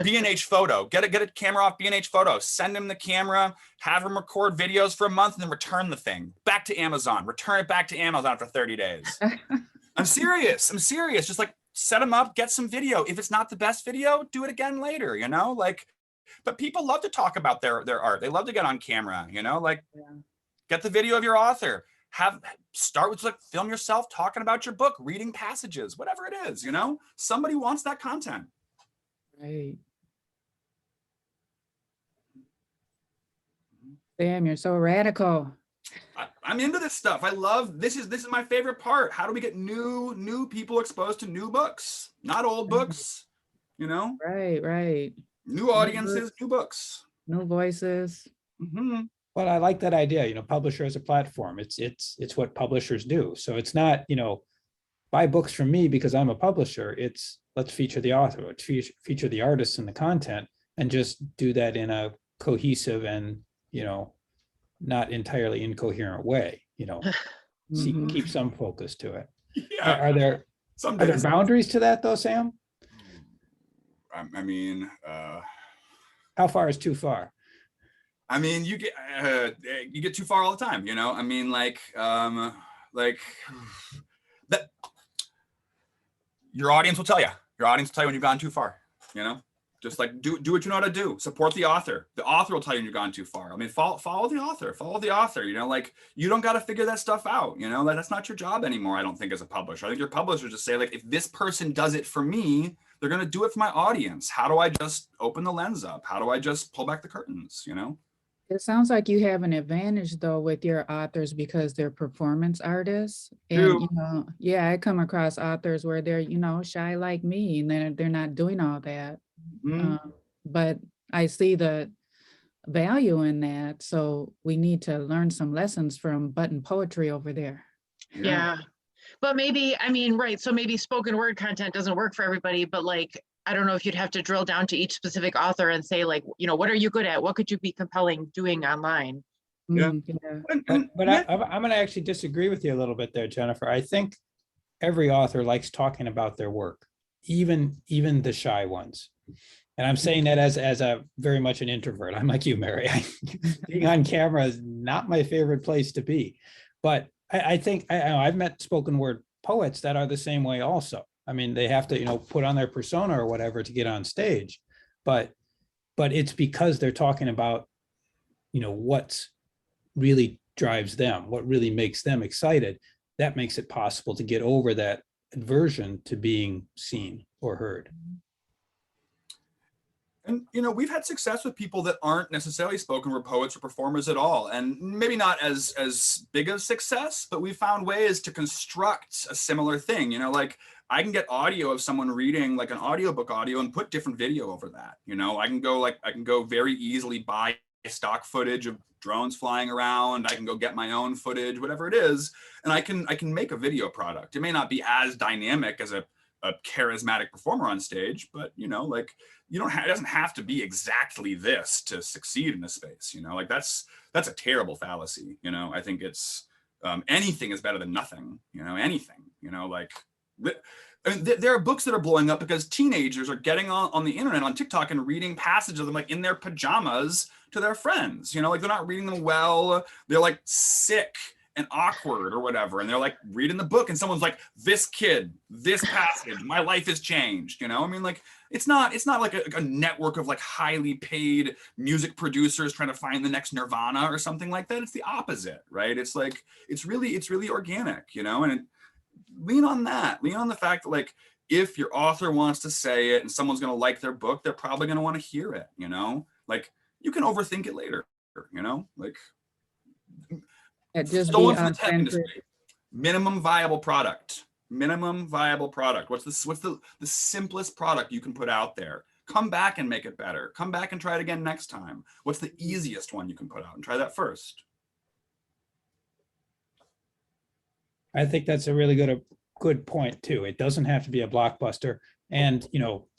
D: B&H Photo. Get a camera off B&H Photo. Send him the camera. Have him record videos for a month and then return the thing back to Amazon. Return it back to Amazon for 30 days. I'm serious. Just like, set them up. Get some video. If it's not the best video, do it again later. You know, like. But people love to talk about their art. They love to get on camera. You know, like. Yeah. Get the video of your author. Start with, like, film yourself talking about your book, reading passages, whatever it is, you know, somebody wants that content.
B: Right. Sam, you're so radical.
D: I'm into this stuff. I love this is my favorite part. How do we get new people exposed to new books, not old books, you know?
B: Right, right.
D: New audiences, new books.
B: New voices.
D: Mhm.
A: Well, I like that idea, publisher as a platform. It's what publishers do. So it's not, buy books from me because I'm a publisher. It's let's feature the author, let's feature the artists and the content, and just do that in a cohesive and, not entirely incoherent way,
B: Mhm.
A: keep some focus to it.
D: Yeah.
A: Are there
D: Some
A: Are there
D: days.
A: boundaries to that though, Sam?
D: I mean,
A: How far is too far?
D: you get too far all the time, I mean, like that. Your audience will tell you. Your audience will tell you when you've gone too far. Just like do what you know how to do. Support the author. The author will tell you when you've gone too far. I mean, follow the author. Follow the author. Like you don't got to figure that stuff out. Like that's not your job anymore. I don't think as a publisher. I think your publisher just say like, if this person does it for me, they're gonna do it for my audience. How do I just open the lens up? How do I just pull back the curtains?
B: It sounds like you have an advantage though with your authors because they're performance artists. And,
D: True.
B: yeah, I come across authors where they're, shy like me and they're not doing all that.
D: Mhm.
B: But I see the value in that. So we need to learn some lessons from Button Poetry over there.
C: Yeah. But maybe, I mean, right. So maybe spoken word content doesn't work for everybody, but like, I don't know if you'd have to drill down to each specific author and say like, what are you good at? What could you be compelling doing online?
D: Yeah.
B: Yeah.
A: But I'm going to actually disagree with you a little bit there, Jennifer. I think every author likes talking about their work, even the shy ones. And I'm saying that as a very much an introvert. I'm like you, Mary. Being on camera is not my favorite place to be. But I think I've met spoken word poets that are the same way also. I mean, they have to, put on their persona or whatever to get on stage. But it's because they're talking about, what's really drives them, what really makes them excited. That makes it possible to get over that aversion to being seen or heard.
D: And we've had success with people that aren't necessarily spoken word poets or performers at all, and maybe not as big of success, but we found ways to construct a similar thing. Like I can get audio of someone reading like an audiobook audio and put different video over that. I can go very easily buy stock footage of drones flying around. I can go get my own footage, whatever it is, and I can make a video product. It may not be as dynamic as a charismatic performer on stage, but like it doesn't have to be exactly this to succeed in this space. Like that's a terrible fallacy. I think it's anything is better than nothing. Anything. Like there are books that are blowing up because teenagers are getting on the internet on TikTok and reading passages of them like in their pajamas to their friends. Like they're not reading them well. They're like sick and awkward or whatever, and they're like reading the book and someone's like, this kid, this passage, my life has changed. I mean, like it's not like a network of like highly paid music producers trying to find the next Nirvana or something like that. It's the opposite, right? It's like it's really organic, and lean on the fact that like if your author wants to say it and someone's going to like their book, they're probably going to want to hear it. Like you can overthink it later. Like
B: Just be
D: stolen from the tech
B: authentic.
D: industry. Minimum viable product. What's the simplest product you can put out there? Come back and make it better. Come back and try it again next time. What's the easiest one you can put out and try that first?
A: I think that's a really good point too. It doesn't have to be a blockbuster, and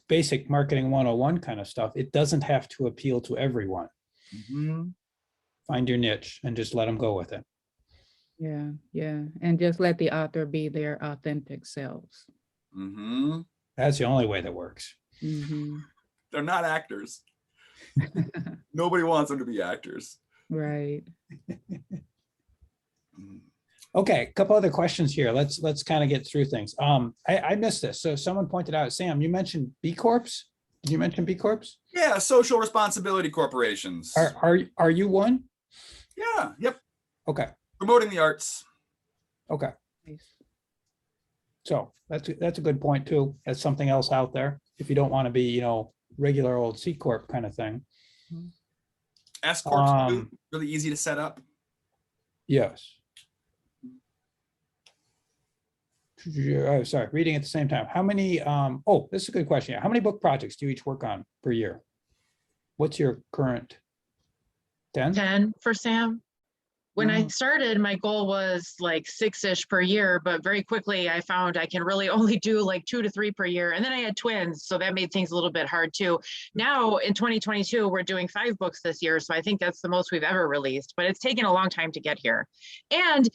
A: basic marketing 101 kind of stuff. It doesn't have to appeal to everyone.
D: Mm-hmm.
A: Find your niche and just let them go with it.
B: Yeah. And just let the author be their authentic selves.
D: Mm-hmm.
A: That's the only way that works.
B: Mm-hmm.
D: They're not actors. Nobody wants them to be actors.
B: Right.
A: Okay, a couple other questions here. Let's kind of get through things. I missed this. So someone pointed out, Sam, you mentioned B Corps. Did you mention B Corps?
D: Yeah, social responsibility corporations.
A: Are you one?
D: Yeah. Yep.
A: Okay.
D: Promoting the arts.
A: Okay.
B: Nice.
A: So that's a good point too. That's something else out there. If you don't want to be, regular old C Corp kind of thing.
D: S Corp's
A: Um,
D: really easy to set up.
A: Yes. Oh, sorry, reading at the same time. How many, oh, this is a good question. How many book projects do you each work on per year? What's your current? 10?
C: 10 for Sam. When I
B: Wow.
C: started, my goal was like 6-ish per year, but very quickly I found I can really only do like 2 to 3 per year. And then I had twins, so that made things a little bit hard too. Now in 2022, we're doing 5 books this year. So I think that's the most we've ever released, but it's taken a long time to get here. And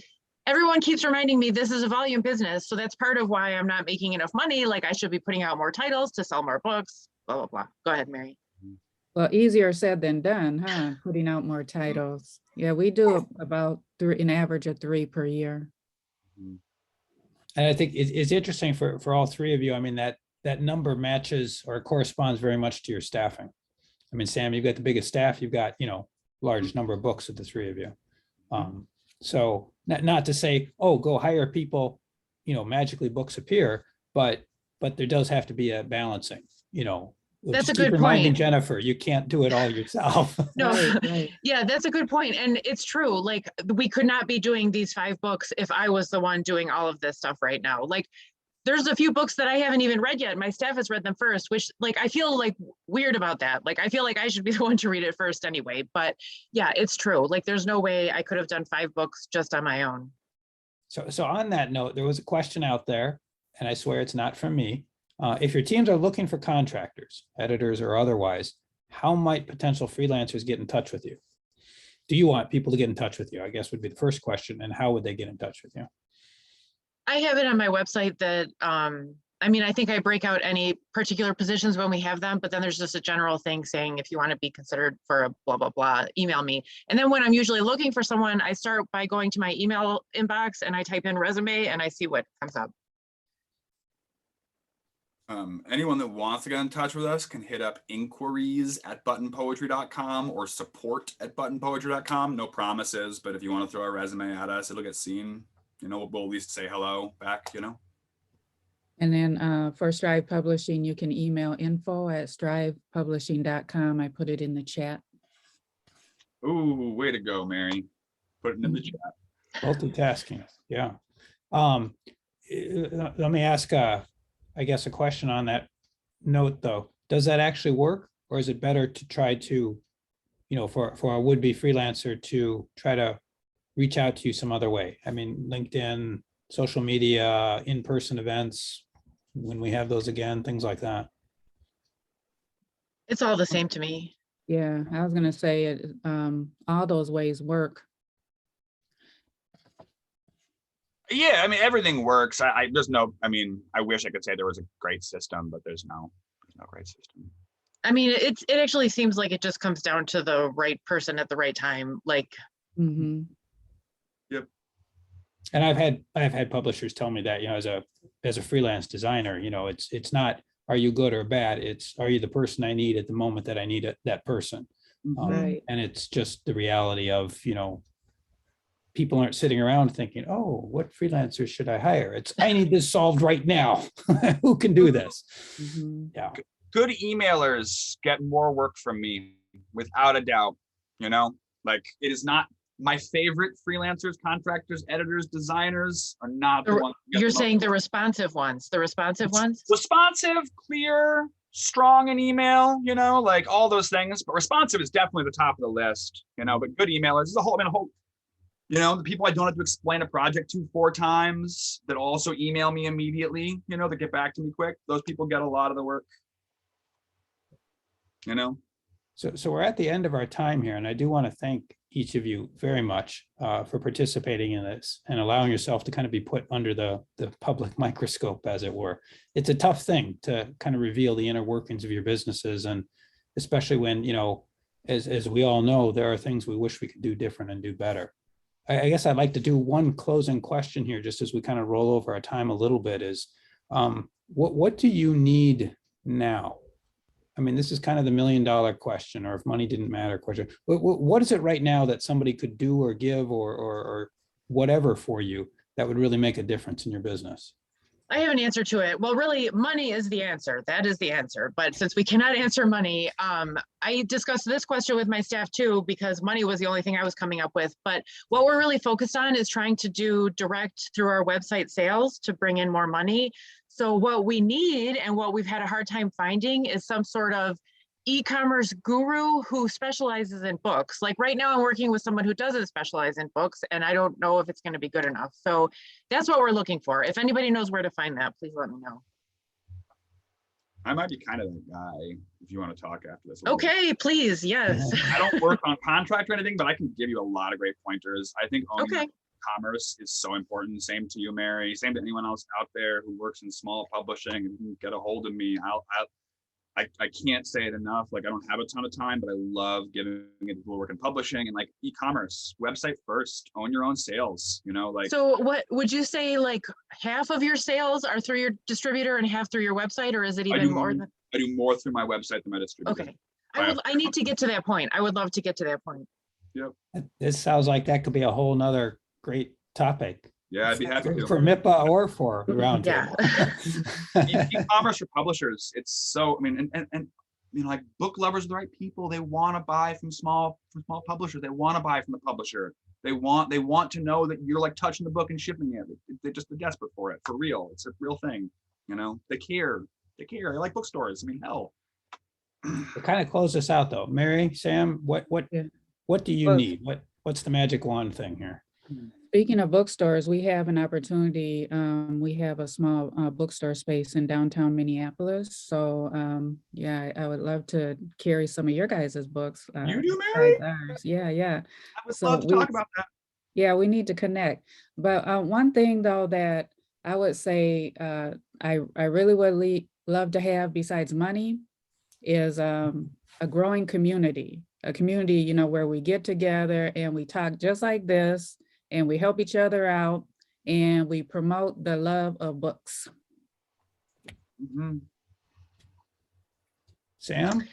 C: everyone keeps reminding me this is a volume business. So that's part of why I'm not making enough money. Like I should be putting out more titles to sell more books, blah, blah, blah. Go ahead, Mary.
B: Well, easier said than done, huh? Putting out more titles. Yeah, we do about an average of 3 per year.
A: And I think it's interesting for all three of you. I mean, that number matches or corresponds very much to your staffing. I mean, Sam, you've got the biggest staff, you've got, large number of books of the three of you. So not to say, oh, go hire people, magically books appear, but there does have to be a balancing,
C: That's
A: Just
C: a
A: keep
C: good
A: reminding
C: point.
A: Jennifer, you can't do it all yourself.
C: No,
B: Right.
C: yeah, that's a good point. And it's true. Like we could not be doing these 5 books if I was the one doing all of this stuff right now. Like there's a few books that I haven't even read yet. My staff has read them first, which like, I feel like weird about that. Like, I feel like I should be the one to read it first anyway, but yeah, it's true. Like there's no way I could have done 5 books just on my own.
A: So on that note, there was a question out there, and I swear it's not from me. If your teams are looking for contractors, editors or otherwise, how might potential freelancers get in touch with you? Do you want people to get in touch with you? I guess would be the first question. And how would they get in touch with you?
C: I have it on my website that, I think I break out any particular positions when we have them, but then there's just a general thing saying, if you want to be considered for a blah, blah, blah, email me. And then when I'm usually looking for someone, I start by going to my email inbox and I type in resume and I see what comes up.
D: Anyone that wants to get in touch with us can hit up inquiries@buttonpoetry.com or support@buttonpoetry.com. No promises, but if you want to throw a resume at us, it'll get seen. We'll at least say hello back,
B: And then for Scribe Publishing, you can email info@scribepublishing.com. I put it in the chat.
D: Ooh, way to go, Mary. Put it in the chat.
A: Multitasking, yeah. Let me ask, I guess, a question on that note, though. Does that actually work? Or is it better to try to, for a would-be freelancer to try to reach out to you some other way? I mean, LinkedIn, social media, in-person events, when we have those again, things like that.
C: It's all the same to me.
B: Yeah, I was gonna say all those ways work.
D: Yeah, everything works. I wish I could say there was a great system, but there's no great system.
C: It actually seems like it just comes down to the right person at the right time. Like,
B: Mhm.
D: Yep.
A: And I've had publishers tell me that, as a freelance designer, it's not, are you good or bad? It's, are you the person I need at the moment that I need that person?
B: Right.
A: And it's just the reality of, people aren't sitting around thinking, oh, what freelancers should I hire? It's, I need this solved right now. Who can do this?
B: Mhm.
A: Yeah.
D: Good emailers get more work from me, without a doubt. Like, it is not my favorite freelancers, contractors, editors, designers are not the ones.
C: you're saying the responsive ones,
D: Responsive, clear, strong in email, like all those things. But responsive is definitely the top of the list, but good emailers is a whole, the people I don't have to explain a project to 4 times that also email me immediately, that get back to me quick. Those people get a lot of the work.
A: So we're at the end of our time here, and I do want to thank each of you very much for participating in this and allowing yourself to kind of be put under the public microscope, as it were. It's a tough thing to kind of reveal the inner workings of your businesses, and especially when, as we all know, there are things we wish we could do different and do better. I guess I'd like to do one closing question here, just as we kind of roll over our time a little bit, is what do you need now? This is kind of the $1 million question, or if money didn't matter question. What is it right now that somebody could do or give or whatever for you that would really make a difference in your business?
C: I have an answer to it. Well, really, money is the answer. That is the answer. But since we cannot answer money, I discussed this question with my staff too, because money was the only thing I was coming up with. But what we're really focused on is trying to do direct through our website sales to bring in more money. So what we need and what we've had a hard time finding is some sort of e-commerce guru who specializes in books. Like right now I'm working with someone who doesn't specialize in books, and I don't know if it's going to be good enough. So that's what we're looking for. If anybody knows where to find that, please let me know.
D: I might be kind of that guy if you want to talk after this.
C: Okay, please. Yes.
D: I don't work on contract or anything, but I can give you a lot of great pointers. I think owning
C: Okay.
D: commerce is so important. Same to you, Mary. Same to anyone else out there who works in small publishing. If you can get a hold of me, I can't say it enough. Like, I don't have a ton of time, but I love giving it to people who work in publishing and like e-commerce, website first, own your own sales, you know, like.
C: So what would you say, like half of your sales are through your distributor and half through your website, or is it even more than?
D: I do more through my website than my distributor.
C: Okay. I need to get to that point. I would love to get to that point.
A: This sounds like that could be a whole nother great topic.
D: Yeah, I'd be happy to.
A: For MIPA or for the roundtable.
D: E-commerce for publishers, it's so, I mean, and you know, like book lovers are the right people. They want to buy from small publishers. They want to buy from the publisher. They want to know that you're like touching the book and shipping it. They're desperate for it, for real. It's a real thing, you know. They care. They like bookstores. I mean, hell.
A: To kind of close this out though, Mary, Sam, what do you need? What's the magic wand thing here?
B: Speaking of bookstores, we have an opportunity. We have a small bookstore space in downtown Minneapolis. So yeah, I would love to carry some of your guys' books.
D: You do, Mary?
B: Ours. Yeah.
D: I would love to talk about that.
B: Yeah, we need to connect. But one thing though that I would say I really would love to have besides money is a growing community. A community, you know, where we get together and we talk just like this, and we help each other out, and we promote the love of books.
D: Mm-hmm.
A: Sam?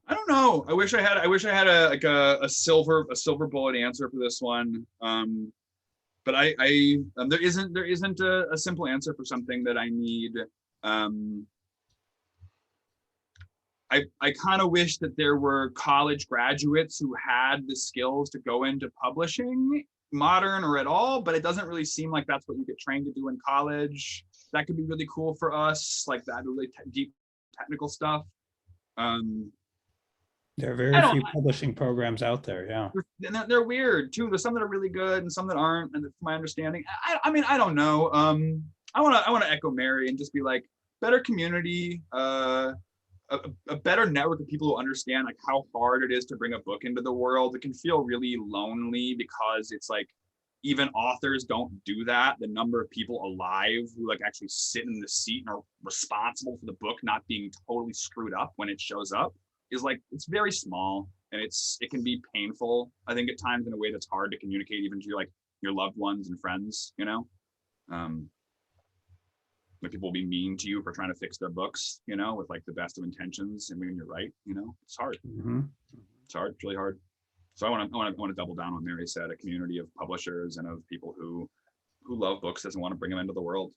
D: I don't know. I wish I had a silver bullet answer for this one. But there isn't a simple answer for something that I need. I kind of wish that there were college graduates who had the skills to go into publishing, modern or at all, but it doesn't really seem like that's what you get trained to do in college. That could be really cool for us, like that really deep technical stuff.
A: There are very few publishing programs out there, yeah.
D: And they're weird too. There's some that are really good and some that aren't, and from my understanding, I mean, I don't know. I want to echo Mary and just be like, better community, a better network of people who understand like how hard it is to bring a book into the world. It can feel really lonely because it's like even authors don't do that. The number of people alive who like actually sit in the seat and are responsible for the book not being totally screwed up when it shows up is like, it's very small, and it can be painful, I think, at times, in a way that's hard to communicate even to your loved ones and friends, you know. Like people will be mean to you for trying to fix their books, you know, with like the best of intentions. And when you're right, you know, it's hard.
A: Mm-hmm.
D: It's hard, it's really hard. So I want to double down on what Mary said, a community of publishers and of people who love books and want to bring them into the world.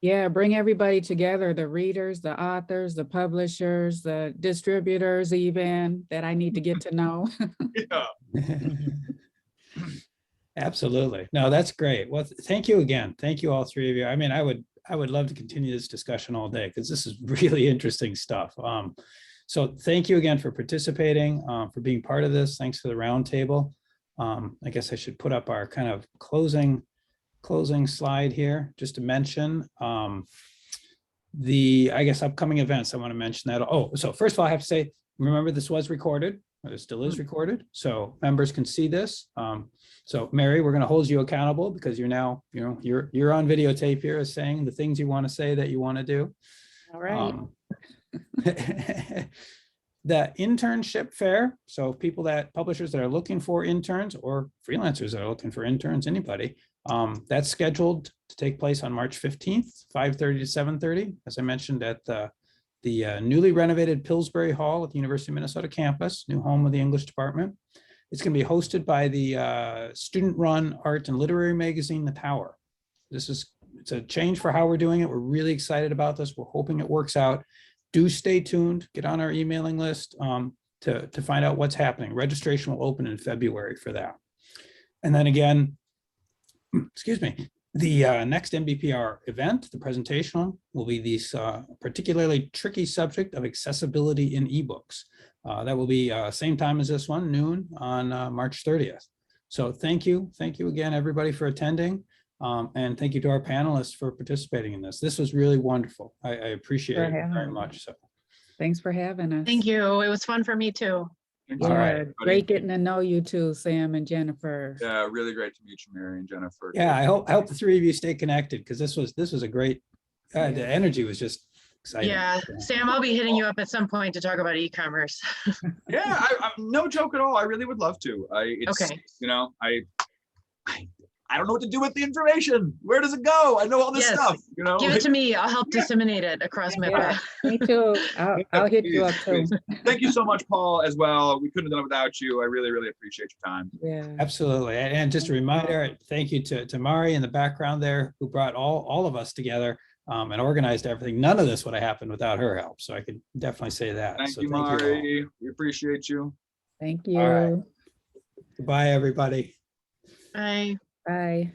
B: Yeah, bring everybody together, the readers, the authors, the publishers, the distributors even, that I need to get to know.
D: Yeah.
A: Absolutely. No, that's great. Well, thank you again. Thank you, all three of you. I mean, I would love to continue this discussion all day because this is really interesting stuff. So thank you again for participating, for being part of this. Thanks for the roundtable. I guess I should put up our kind of closing slide here just to mention the, I guess, upcoming events. I want to mention that. Oh, so first of all, I have to say, remember this was recorded. It still is recorded, so members can see this. So Mary, we're going to hold you accountable because you're now, you know, you're on videotape here as saying the things you want to say that you want to do.
B: All right.
A: The internship fair. So publishers that are looking for interns or freelancers that are looking for interns, anybody, that's scheduled to take place on March 15th, 5:30 to 7:30, as I mentioned, at the newly renovated Pillsbury Hall at the University of Minnesota campus, new home of the English department. It's going to be hosted by the student-run art and literary magazine, The Tower. It's a change for how we're doing it. We're really excited about this. We're hoping it works out. Do stay tuned. Get on our emailing list to find out what's happening. Registration will open in February for that. And then again, excuse me, the next MBPR event, the presentation, will be this particularly tricky subject of accessibility in ebooks. That will be same time as this one, noon on March 30th. So thank you again, everybody, for attending. And thank you to our panelists for participating in this. This was really wonderful. I appreciate it very much. So
B: Thanks for having us.
C: Thank you. It was fun for me too.
E: Thanks
A: All
E: so much,
A: right.
E: everybody.
B: Great getting to know you too, Sam and Jennifer.
E: Yeah, really great to meet you, Mary and Jennifer.
A: yeah, I hope the three of you stay connected, because this was a great, the energy was just exciting.
C: Yeah, Sam, I'll be hitting you up at some point to talk about e-commerce.
E: Yeah, I'm no joke at all. I really would love to.
C: Okay.
E: You know, I don't know what to do with the information. Where does it go? I know all this
C: Yes.
E: stuff, you know.
C: Give it to me. I'll help disseminate it across my
B: Yeah, me too. I'll hit you up too.
E: Thank you so much, Paul, as well. We couldn't have done it without you. I really, really appreciate your time.
B: Yeah.
A: Absolutely. And just a reminder, thank you to Mari in the background there, who brought all of us together and organized everything. None of this would have happened without her help. So I could definitely say that.
E: Thank
A: So
E: you,
A: all.
E: Mari. We appreciate you.
B: Thank you.
A: All right. Goodbye, everybody.
C: Bye.
B: Bye.